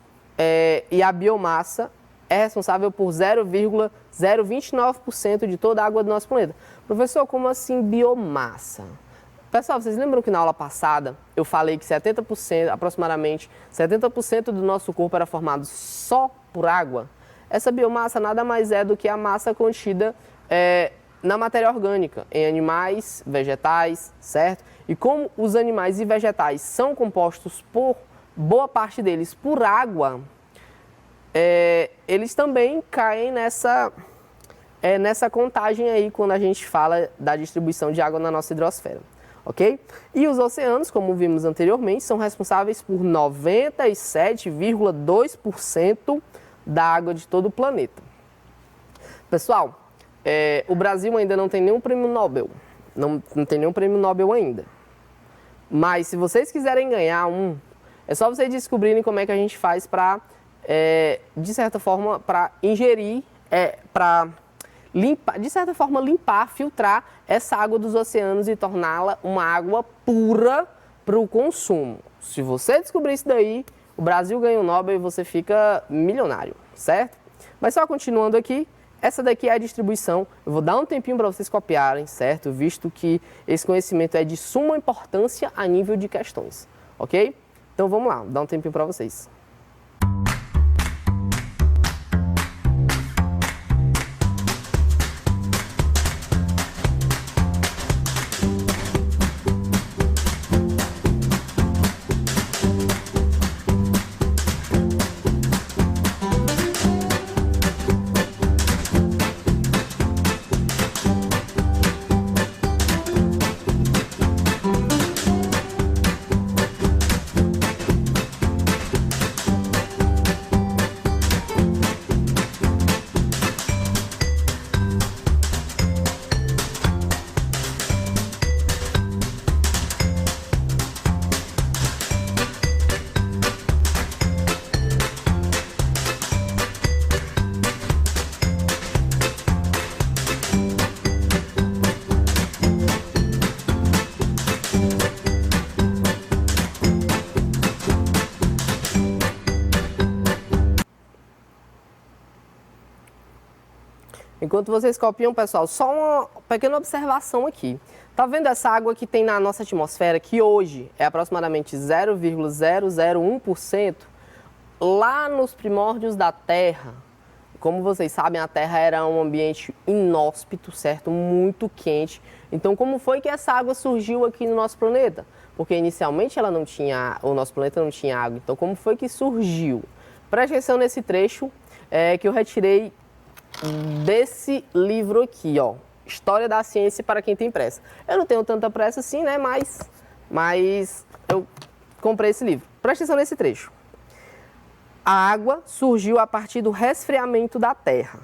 e a biomassa é responsável por 0,029% de toda a água do nosso planeta. Professor, como assim biomassa? Pessoal, vocês lembram que na aula passada eu falei que 70%, aproximadamente 70% do nosso corpo era formado só por água? Essa biomassa nada mais é do que a massa contida na matéria orgânica, em animais, vegetais, certo? E como os animais e vegetais são compostos por, boa parte deles, por água, eles também caem nessa contagem aí quando a gente fala da distribuição de água na nossa hidrosfera, ok? E os oceanos, como vimos anteriormente, são responsáveis por 97,2% da água de todo o planeta. Pessoal, o Brasil ainda não tem nenhum prêmio Nobel, não tem nenhum prêmio Nobel ainda. Mas se vocês quiserem ganhar um, é só vocês descobrirem como é que a gente faz para, de certa forma, para ingerir, para limpar, de certa forma, limpar, filtrar essa água dos oceanos e torná-la uma água pura para o consumo. Se você descobrir isso daí, o Brasil ganha o Nobel e você fica milionário, certo? Mas só continuando aqui, essa daqui é a distribuição. Eu vou dar um tempinho para vocês copiarem, certo? Visto que esse conhecimento é de suma importância a nível de questões, ok? Então vamos lá, vou dar um tempinho para vocês. Enquanto vocês copiam, pessoal, só uma pequena observação aqui. Tá vendo essa água que tem na nossa atmosfera, que hoje é aproximadamente 0,001%? Lá nos primórdios da Terra, como vocês sabem, a Terra era um ambiente inóspito, certo? Muito quente. Então, como foi que essa água surgiu aqui no nosso planeta? Porque inicialmente o nosso planeta não tinha água. Então, como foi que surgiu? Preste atenção nesse trecho que eu retirei desse livro aqui, ó, História da Ciência para quem tem pressa. Eu não tenho tanta pressa assim, né, mas eu comprei esse livro. Presta atenção nesse trecho. A água surgiu a partir do resfriamento da Terra.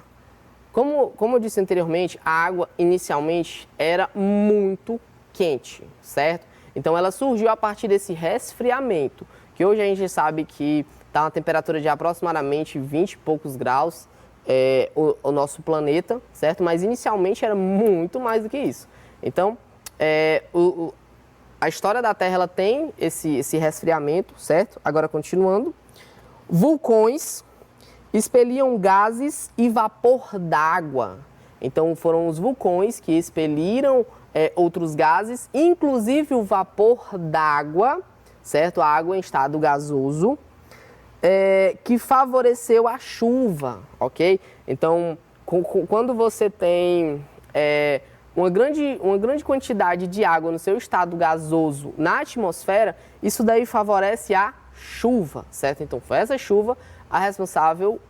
Como eu disse anteriormente, a água inicialmente era muito quente, certo? Então ela surgiu a partir desse resfriamento, que hoje a gente sabe que está uma temperatura de aproximadamente 20 e poucos graus, o nosso planeta, certo? Mas inicialmente era muito mais do que isso. Então, a história da Terra ela tem esse resfriamento, certo? Agora, continuando. Vulcões expeliam gases e vapor d'água. Então, foram os vulcões que expeliram outros gases, inclusive o vapor d'água, certo? A água em estado gasoso. Que favoreceu a chuva, ok? Então, quando você tem uma grande quantidade de água no seu estado gasoso na atmosfera, isso daí favorece a chuva, certo? Então, foi essa chuva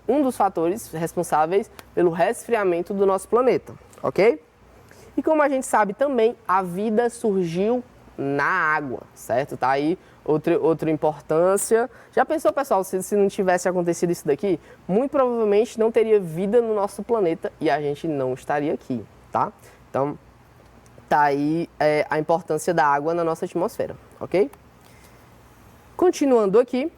um dos fatores responsáveis pelo resfriamento do nosso planeta, ok? E como a gente sabe também, a vida surgiu na água, certo? Tá aí outra importância. Já pensou, pessoal, se não tivesse acontecido isso daqui? Muito provavelmente não teria vida no nosso planeta e a gente não estaria aqui, tá? Então, tá aí a importância da água na nossa atmosfera, ok? Continuando aqui,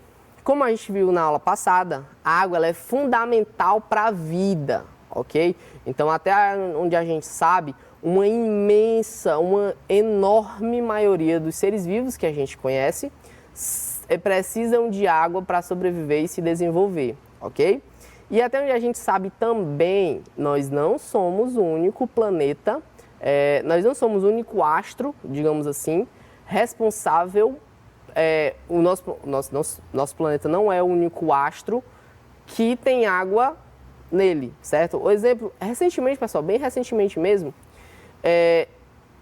como a gente viu na aula passada, a água ela é fundamental para a vida, ok? Então, até onde a gente sabe, uma enorme maioria dos seres vivos que a gente conhece precisam de água para sobreviver e se desenvolver, ok? E até onde a gente sabe também, nós não somos o único planeta, nós não somos o único astro, digamos assim, responsável. O nosso planeta não é o único astro que tem água nele, certo? O exemplo, recentemente, pessoal, bem recentemente mesmo,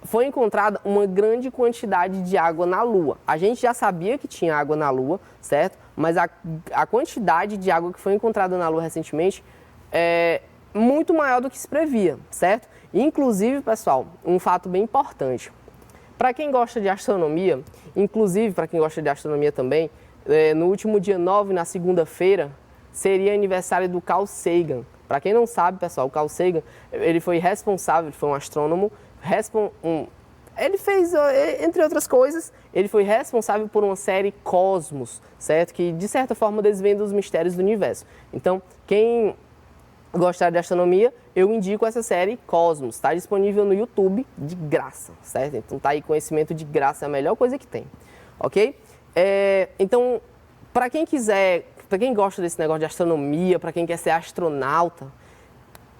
foi encontrada uma grande quantidade de água na Lua. A gente já sabia que tinha água na Lua, certo? Mas a quantidade de água que foi encontrada na Lua recentemente é muito maior do que se previa, certo? Inclusive, pessoal, um fato bem importante. Para quem gosta de astronomia, inclusive para quem gosta de astronomia também, no último dia 9, na segunda-feira, seria aniversário do Carl Sagan. Para quem não sabe, pessoal, o Carl Sagan, ele foi responsável, ele foi um astrônomo, ele fez, entre outras coisas, ele foi responsável por uma série Cosmos, certo? Que, de certa forma, desvenda os mistérios do universo. Então, quem gostar de astronomia, eu indico essa série Cosmos. Está disponível no YouTube de graça, certo? Então, tá aí, conhecimento de graça é a melhor coisa que tem, ok? Então, para quem quiser, para quem gosta desse negócio de astronomia, para quem quer ser astronauta,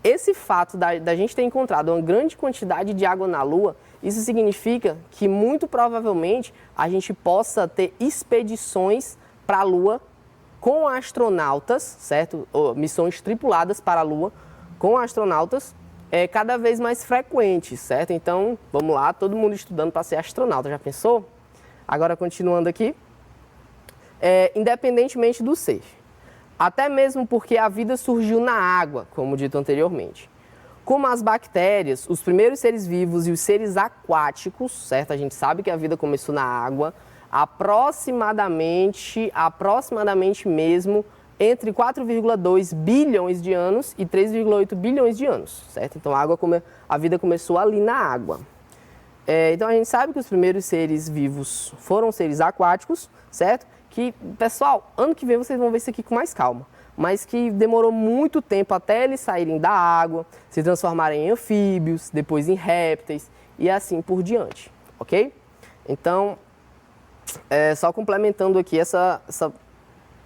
esse fato da gente ter encontrado uma grande quantidade de água na Lua, isso significa que muito provavelmente a gente possa ter expedições para a Lua com astronautas, certo? Ou missões tripuladas para a Lua com astronautas cada vez mais frequentes, certo? Então, vamos lá, todo mundo estudando para ser astronauta, já pensou? Agora, continuando aqui, independentemente do ser. Até mesmo porque a vida surgiu na água, como dito anteriormente. Como as bactérias, os primeiros seres vivos e os seres aquáticos, certo? A gente sabe que a vida começou na água, aproximadamente mesmo entre 4,2 bilhões de anos e 3,8 bilhões de anos, certo? Então a vida começou ali na água. Então a gente sabe que os primeiros seres vivos foram seres aquáticos, certo? Que, pessoal, ano que vem vocês vão ver isso aqui com mais calma, mas que demorou muito tempo até eles saírem da água, se transformarem em anfíbios, depois em répteis e assim por diante, ok? Então, só complementando aqui essa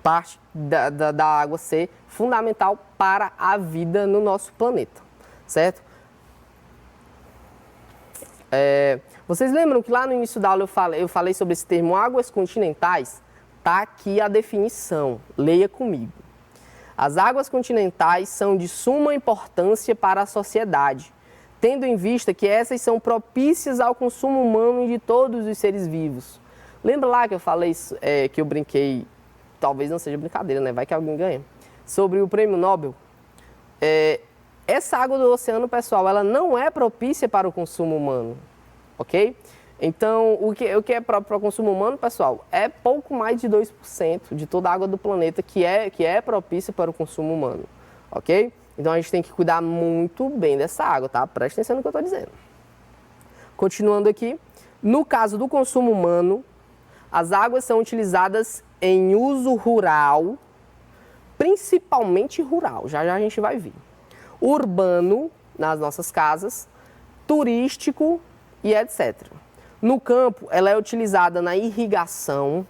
parte da água ser fundamental para a vida no nosso planeta, certo? Vocês lembram que lá no início da aula eu falei sobre esse termo águas continentais? Está aqui a definição, leia comigo. As águas continentais são de suma importância para a sociedade, tendo em vista que essas são propícias ao consumo humano e de todos os seres vivos. Lembra lá que eu falei, que eu brinquei, talvez não seja brincadeira, né? Vai que alguém ganha, sobre o prêmio Nobel? Essa água do oceano, pessoal, ela não é propícia para o consumo humano, ok? Então, o que é próprio para o consumo humano, pessoal, é pouco mais de 2% de toda a água do planeta que é propícia para o consumo humano, ok? Então, a gente tem que cuidar muito bem dessa água, tá? Presta atenção no que eu estou dizendo. Continuando aqui, no caso do consumo humano, as águas são utilizadas em uso rural, principalmente rural, já a gente vai ver. Urbano, nas nossas casas, turístico e etc. No campo, ela é utilizada na irrigação,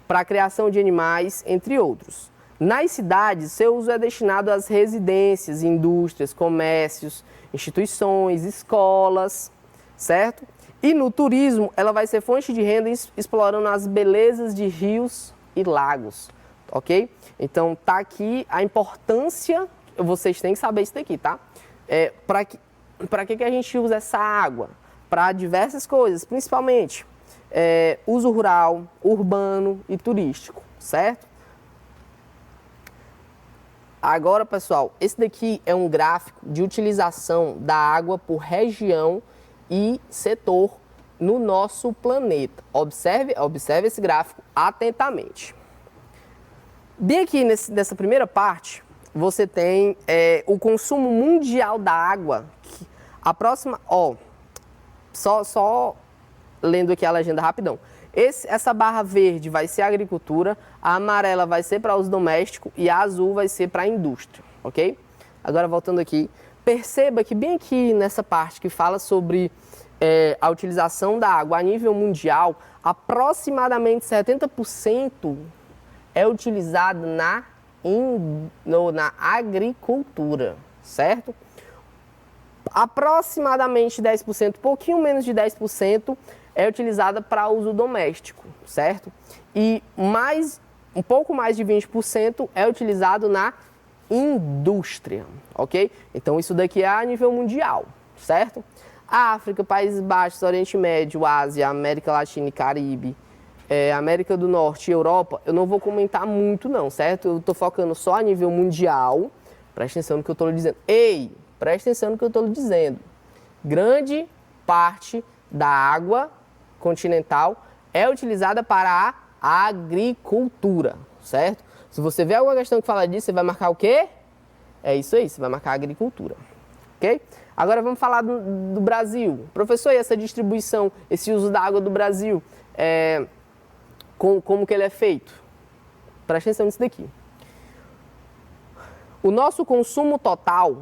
para a criação de animais, entre outros. Nas cidades, seu uso é destinado às residências, indústrias, comércios, instituições, escolas, certo? E no turismo, ela vai ser fonte de renda explorando as belezas de rios e lagos, ok? Então, tá aqui a importância, vocês têm que saber isso daqui, tá? Para que a gente usa essa água? Para diversas coisas, principalmente uso rural, urbano e turístico, certo? Agora, pessoal, esse daqui é um gráfico de utilização da água por região e setor no nosso planeta. Observe esse gráfico atentamente. Bem aqui nessa primeira parte, você tem o consumo mundial da água. A próxima, só lendo aqui a legenda rapidão. Essa barra verde vai ser a agricultura, a amarela vai ser para uso doméstico e a azul vai ser para a indústria, ok? Agora voltando aqui, perceba que bem aqui nessa parte que fala sobre a utilização da água a nível mundial, aproximadamente 70% é utilizado na agricultura, certo? Aproximadamente 10%, pouquinho menos de 10%, é utilizada para uso doméstico, certo? E um pouco mais de 20% é utilizado na indústria, ok? Então isso daqui é a nível mundial, certo? África, Países Baixos, Oriente Médio, Ásia, América Latina e Caribe, América do Norte e Europa, eu não vou comentar muito não, certo? Eu estou focando só a nível mundial. Presta atenção no que eu estou lhe dizendo. Presta atenção no que eu estou lhe dizendo. Grande parte da água continental é utilizada para a agricultura, certo? Se você vê alguma questão que fala disso, você vai marcar o quê? É isso aí, você vai marcar agricultura, ok? Agora vamos falar do Brasil. Professor, e essa distribuição, esse uso da água do Brasil, como que ele é feito? Presta atenção nisso daqui. O nosso consumo total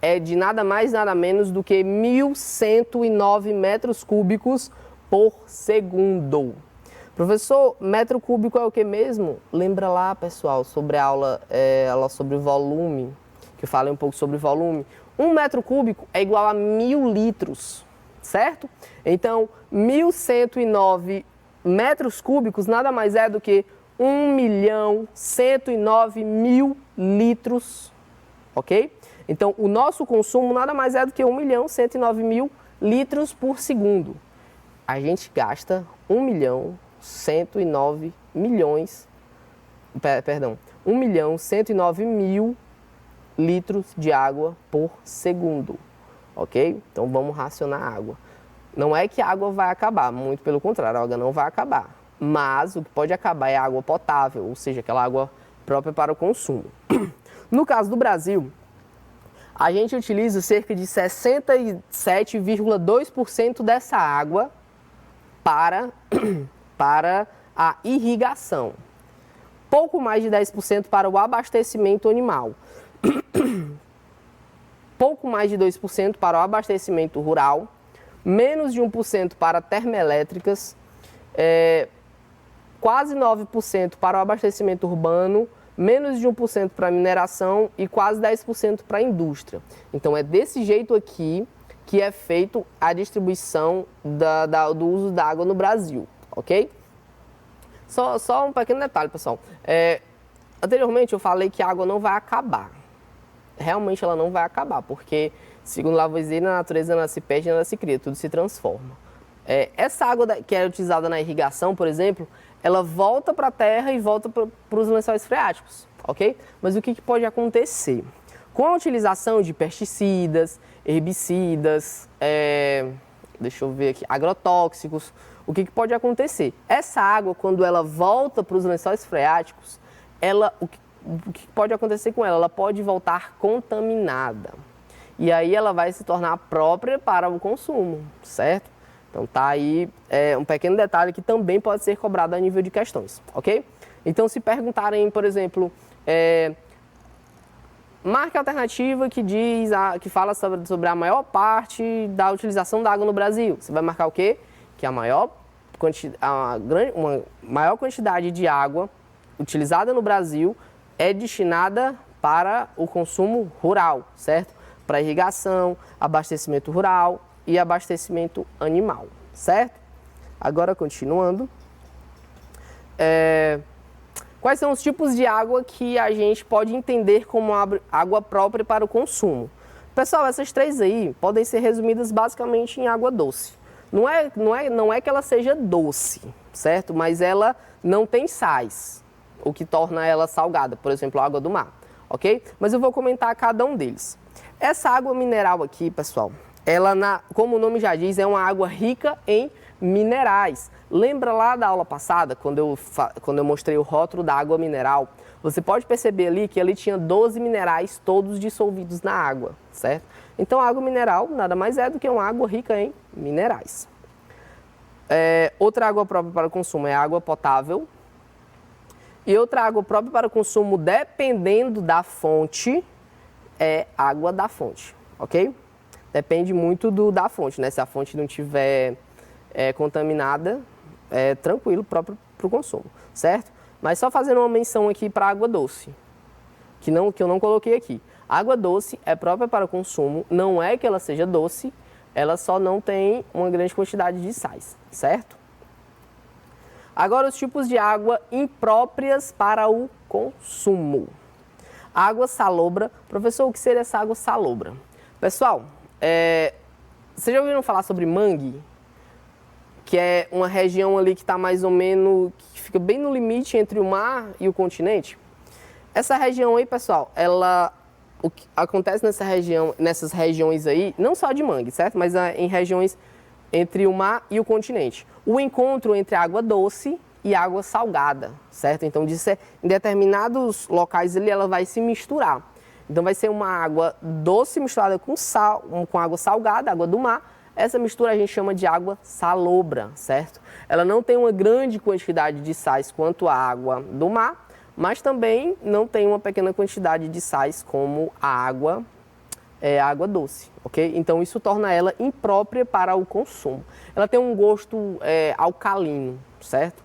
é de nada mais, nada menos do que 1.109 metros cúbicos por segundo. Professor, metro cúbico é o que mesmo? Lembra lá, pessoal, sobre a aula sobre volume, que eu falei um pouco sobre volume. 1 metro cúbico é igual a 1.000 litros, certo? Então, 1.109 metros cúbicos nada mais é do que 1.109.000 litros, ok? Então, o nosso consumo nada mais é do que 1.109.000 litros por segundo. A gente gasta 1.109.000 litros de água por segundo, ok? Então, vamos racionar a água. Não é que a água vai acabar, muito pelo contrário, a água não vai acabar. Mas o que pode acabar é a água potável, ou seja, aquela água própria para o consumo. No caso do Brasil, a gente utiliza cerca de 67,2% dessa água para a irrigação. Pouco mais de 10% para o abastecimento animal. Pouco mais de 2% para o abastecimento rural. Menos de 1% para termoelétricas. Quase 9% para o abastecimento urbano, menos de 1% para a mineração e quase 10% para a indústria. Então, é desse jeito aqui que é feito a distribuição do uso da água no Brasil, ok? Só um pequeno detalhe, pessoal. Anteriormente, eu falei que a água não vai acabar. Realmente, ela não vai acabar, porque, segundo Lavoisier, na natureza nada se perde, nada se cria, tudo se transforma. Essa água que é utilizada na irrigação, por exemplo, ela volta para a terra e volta para os lençóis freáticos, ok? Mas o que pode acontecer? Com a utilização de pesticidas, herbicidas, deixa eu ver aqui, agrotóxicos, o que pode acontecer? Essa água, quando ela volta para os lençóis freáticos, o que pode acontecer com ela? Ela pode voltar contaminada. E aí ela vai se tornar própria para o consumo, certo? Então tá aí um pequeno detalhe que também pode ser cobrado a nível de questões, ok? Então se perguntarem, por exemplo, marque a alternativa que fala sobre a maior parte da utilização da água no Brasil. Você vai marcar o quê? Que uma maior quantidade de água utilizada no Brasil é destinada para o consumo rural, certo? Para irrigação, abastecimento rural e abastecimento animal, certo? Agora, continuando. Quais são os tipos de água que a gente pode entender como água própria para o consumo? Pessoal, essas três aí podem ser resumidas basicamente em água doce. Não é que ela seja doce, certo? Mas ela não tem sais, o que torna ela salgada, por exemplo, a água do mar, ok? Mas eu vou comentar cada um deles. Essa água mineral aqui, pessoal, como o nome já diz, é uma água rica em minerais. Lembra lá da aula passada, quando eu mostrei o rótulo da água mineral? Você pode perceber ali que ali tinha 12 minerais todos dissolvidos na água, certo? Então, a água mineral nada mais é do que uma água rica em minerais. Outra água própria para consumo é a água potável. E outra água própria para consumo, dependendo da fonte, é água da fonte, ok? Depende muito da fonte, né? Se a fonte não estiver contaminada, é tranquilo próprio para o consumo, certo? Mas só fazendo uma menção aqui para a água doce, que eu não coloquei aqui. A água doce é própria para consumo, não é que ela seja doce, ela só não tem uma grande quantidade de sais, certo? Agora, os tipos de água impróprias para o consumo. Água salobra. Professor, o que seria essa água salobra? Pessoal, vocês já ouviram falar sobre mangue? Que é uma região ali que está mais ou menos, que fica bem no limite entre o mar e o continente. Essa região aí, pessoal, o que acontece nessas regiões aí, não só de mangue, certo? Mas em regiões entre o mar e o continente. O encontro entre água doce e água salgada, certo? Então, em determinados locais ali, ela vai se misturar. Então, vai ser uma água doce misturada com sal, com água salgada, água do mar. Essa mistura a gente chama de água salobra, certo? Ela não tem uma grande quantidade de sais quanto a água do mar, mas também não tem uma pequena quantidade de sais como a água doce, ok? Então isso torna ela imprópria para o consumo. Ela tem um gosto alcalino, certo?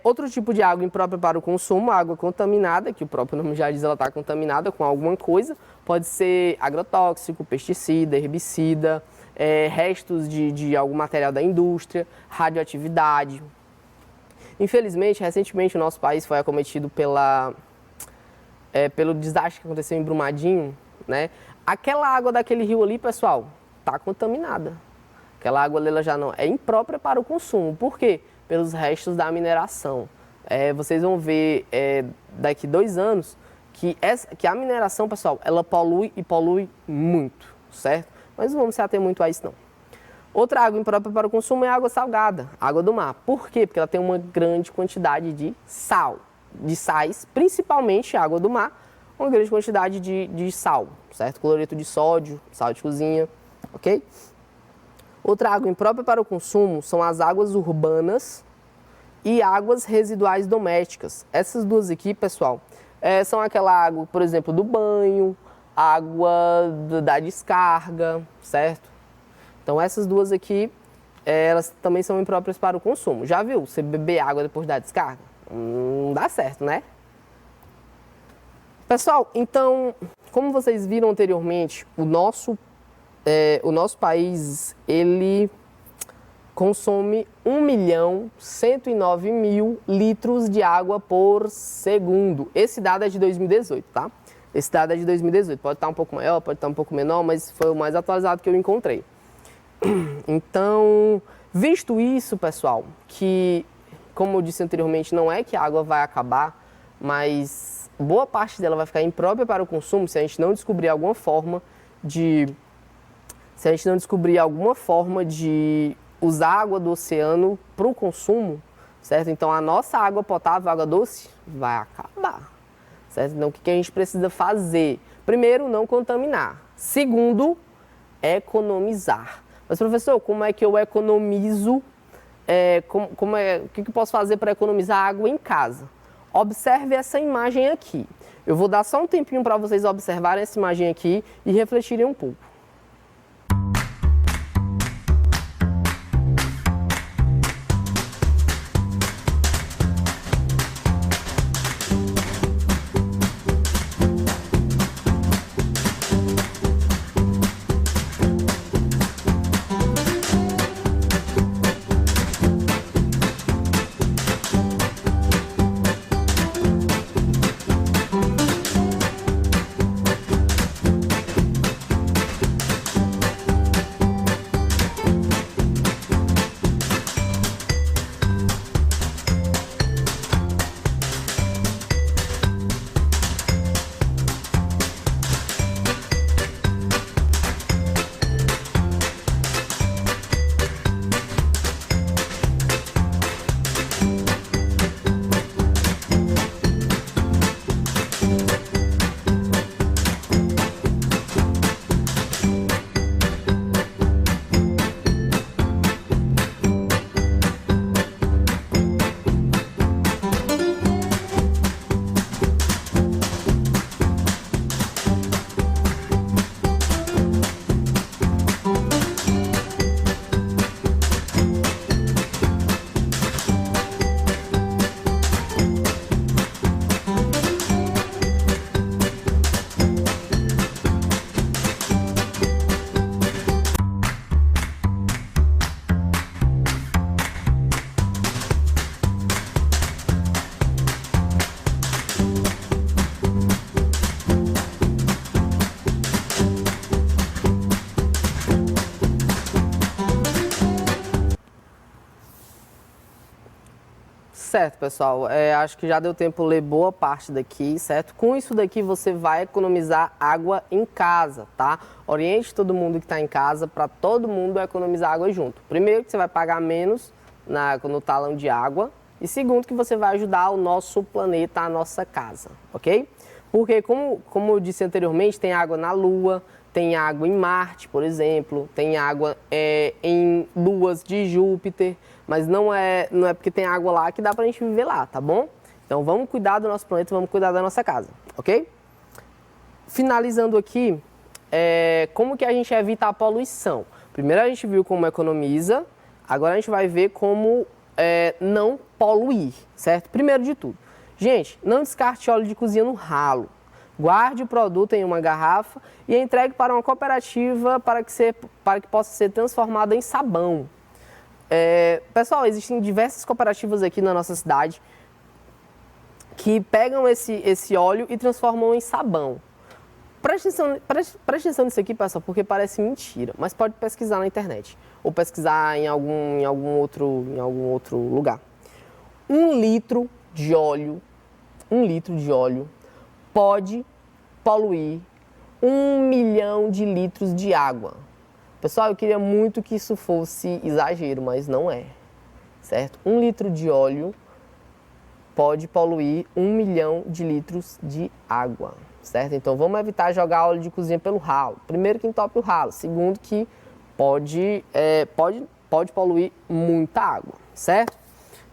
Outro tipo de água imprópria para o consumo, a água contaminada, que o próprio nome já diz, ela está contaminada com alguma coisa. Pode ser agrotóxico, pesticida, herbicida, restos de algum material da indústria, radioatividade. Infelizmente, recentemente o nosso país foi acometido pelo desastre que aconteceu em Brumadinho, né? Aquela água daquele rio ali, pessoal, está contaminada. Aquela água ali, ela já não é imprópria para o consumo. Por quê? Pelos restos da mineração. Vocês vão ver daqui 2 anos que a mineração, pessoal, ela polui e polui muito, certo? Mas não vamos se ater muito a isso, não. Outra água imprópria para o consumo é a água salgada, água do mar. Por quê? Porque ela tem uma grande quantidade de sais, principalmente a água do mar, uma grande quantidade de sal, certo? Cloreto de sódio, sal de cozinha, ok? Outra água imprópria para o consumo são as águas urbanas e águas residuais domésticas. Essas duas aqui, pessoal, são aquela água, por exemplo, do banho, água da descarga, certo? Então essas duas aqui, elas também são impróprias para o consumo. Já viu? Você beber água depois da descarga? Não dá certo, né? Pessoal, então, como vocês viram anteriormente, o nosso país, ele consome 1.109.000 litros de água por segundo. Esse dado é de 2018, tá? Esse dado é de 2018. Pode estar um pouco maior, pode estar um pouco menor, mas foi o mais atualizado que eu encontrei. Então, visto isso, pessoal, que, como eu disse anteriormente, não é que a água vai acabar, mas boa parte dela vai ficar imprópria para o consumo se a gente não descobrir alguma forma de usar a água do oceano para o consumo, certo? Então, a nossa água potável, água doce, vai acabar, certo? Então, o que a gente precisa fazer? Primeiro, não contaminar. Segundo, economizar. Mas, professor, como é que eu economizo? O que eu posso fazer para economizar água em casa? Observe essa imagem aqui. Eu vou dar só um tempinho para vocês observarem essa imagem aqui e refletirem um pouco. Certo, pessoal. Acho que já deu tempo de ler boa parte daqui, certo? Com isso daqui você vai economizar água em casa, tá? Oriente todo mundo que está em casa para todo mundo economizar água junto. Primeiro, que você vai pagar menos no talão de água. E segundo, que você vai ajudar o nosso planeta, a nossa casa, ok? Porque, como eu disse anteriormente, tem água na Lua, tem água em Marte, por exemplo, tem água em luas de Júpiter, mas não é porque tem água lá que dá pra gente viver lá, tá bom? Então vamos cuidar do nosso planeta, vamos cuidar da nossa casa, ok? Finalizando aqui, como que a gente evita a poluição? Primeiro a gente viu como economiza, agora a gente vai ver como não poluir, certo? Primeiro de tudo, gente, não descarte óleo de cozinha no ralo. Guarde o produto em uma garrafa e entregue para uma cooperativa para que possa ser transformado em sabão. Pessoal, existem diversas cooperativas aqui na nossa cidade que pegam esse óleo e transformam em sabão. Preste atenção nisso aqui, pessoal, porque parece mentira, mas pode pesquisar na internet ou pesquisar em algum outro lugar. 1 litro de óleo pode poluir 1 milhão de litros de água. Pessoal, eu queria muito que isso fosse exagero, mas não é, certo? 1 litro de óleo pode poluir 1 milhão de litros de água, certo? Então vamos evitar jogar óleo de cozinha pelo ralo. Primeiro, que entope o ralo. Segundo, que pode poluir muita água, certo?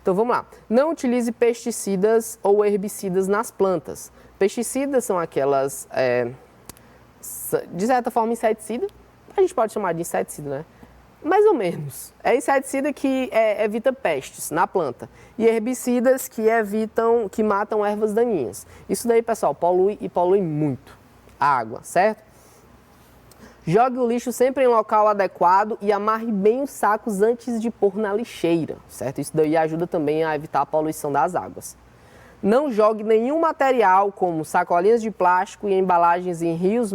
Então vamos lá. Não utilize pesticidas ou herbicidas nas plantas. Pesticidas são aquelas, de certa forma, inseticida. A gente pode chamar de inseticida, né? Mais ou menos. É inseticida que evita pestes na planta. E herbicidas que matam ervas daninhas. Isso daí, pessoal, polui e polui muito a água, certo? Jogue o lixo sempre em local adequado e amarre bem os sacos antes de pôr na lixeira, certo? Isso daí ajuda também a evitar a poluição das águas. Não jogue nenhum material como sacolinhas de plástico e embalagens em rios,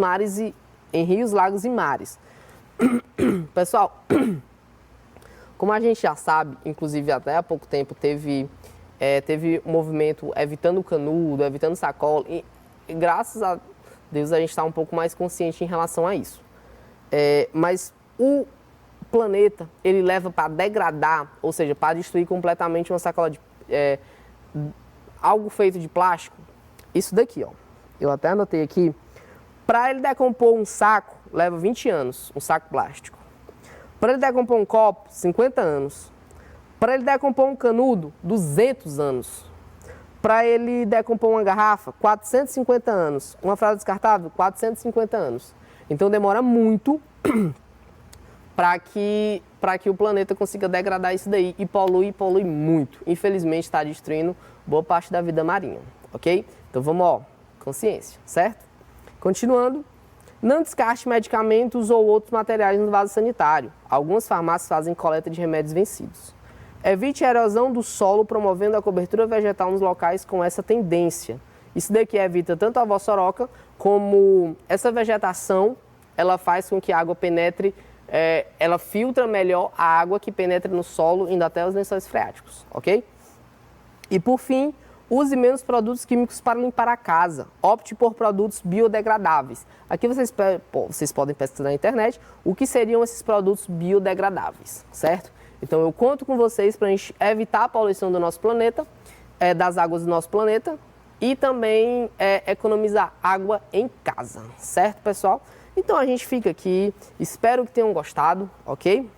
lagos e mares. Pessoal, como a gente já sabe, inclusive até há pouco tempo teve um movimento evitando canudo, evitando sacola, e graças a Deus a gente está um pouco mais consciente em relação a isso. Mas o planeta, ele leva para degradar, ou seja, para destruir completamente uma sacola de algo feito de plástico, isso daqui, ó. Eu até anotei aqui. Para ele decompor um saco, leva 20 anos, um saco plástico. Para ele decompor um copo, 50 anos. Para ele decompor um canudo, 200 anos. Para ele decompor uma garrafa, 450 anos. Uma fralda descartável, 450 anos. Então demora muito para que o planeta consiga degradar isso daí. E polui muito. Infelizmente está destruindo boa parte da vida marinha, ok? Então vamos, consciência, certo? Continuando, não descarte medicamentos ou outros materiais no vaso sanitário. Algumas farmácias fazem coleta de remédios vencidos. Evite a erosão do solo, promovendo a cobertura vegetal nos locais com essa tendência. Isso daqui evita tanto a vossoroca, como essa vegetação, ela faz com que a água penetre, ela filtra melhor a água que penetra no solo, indo até os lençóis freáticos, ok? E por fim, use menos produtos químicos para limpar a casa. Opte por produtos biodegradáveis. Aqui vocês podem pesquisar na internet o que seriam esses produtos biodegradáveis, certo? Então eu conto com vocês para a gente evitar a poluição do nosso planeta, das águas do nosso planeta e também economizar água em casa, certo, pessoal? Então a gente fica aqui, espero que tenham gostado, ok?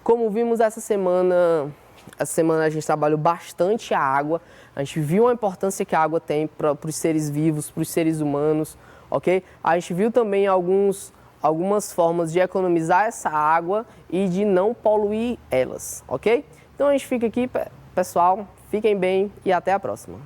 Como vimos essa semana a gente trabalhou bastante a água, a gente viu a importância que a água tem para os seres vivos, para os seres humanos, ok? A gente viu também algumas formas de economizar essa água e de não poluir elas, ok? Então a gente fica aqui, pessoal, fiquem bem e até a próxima.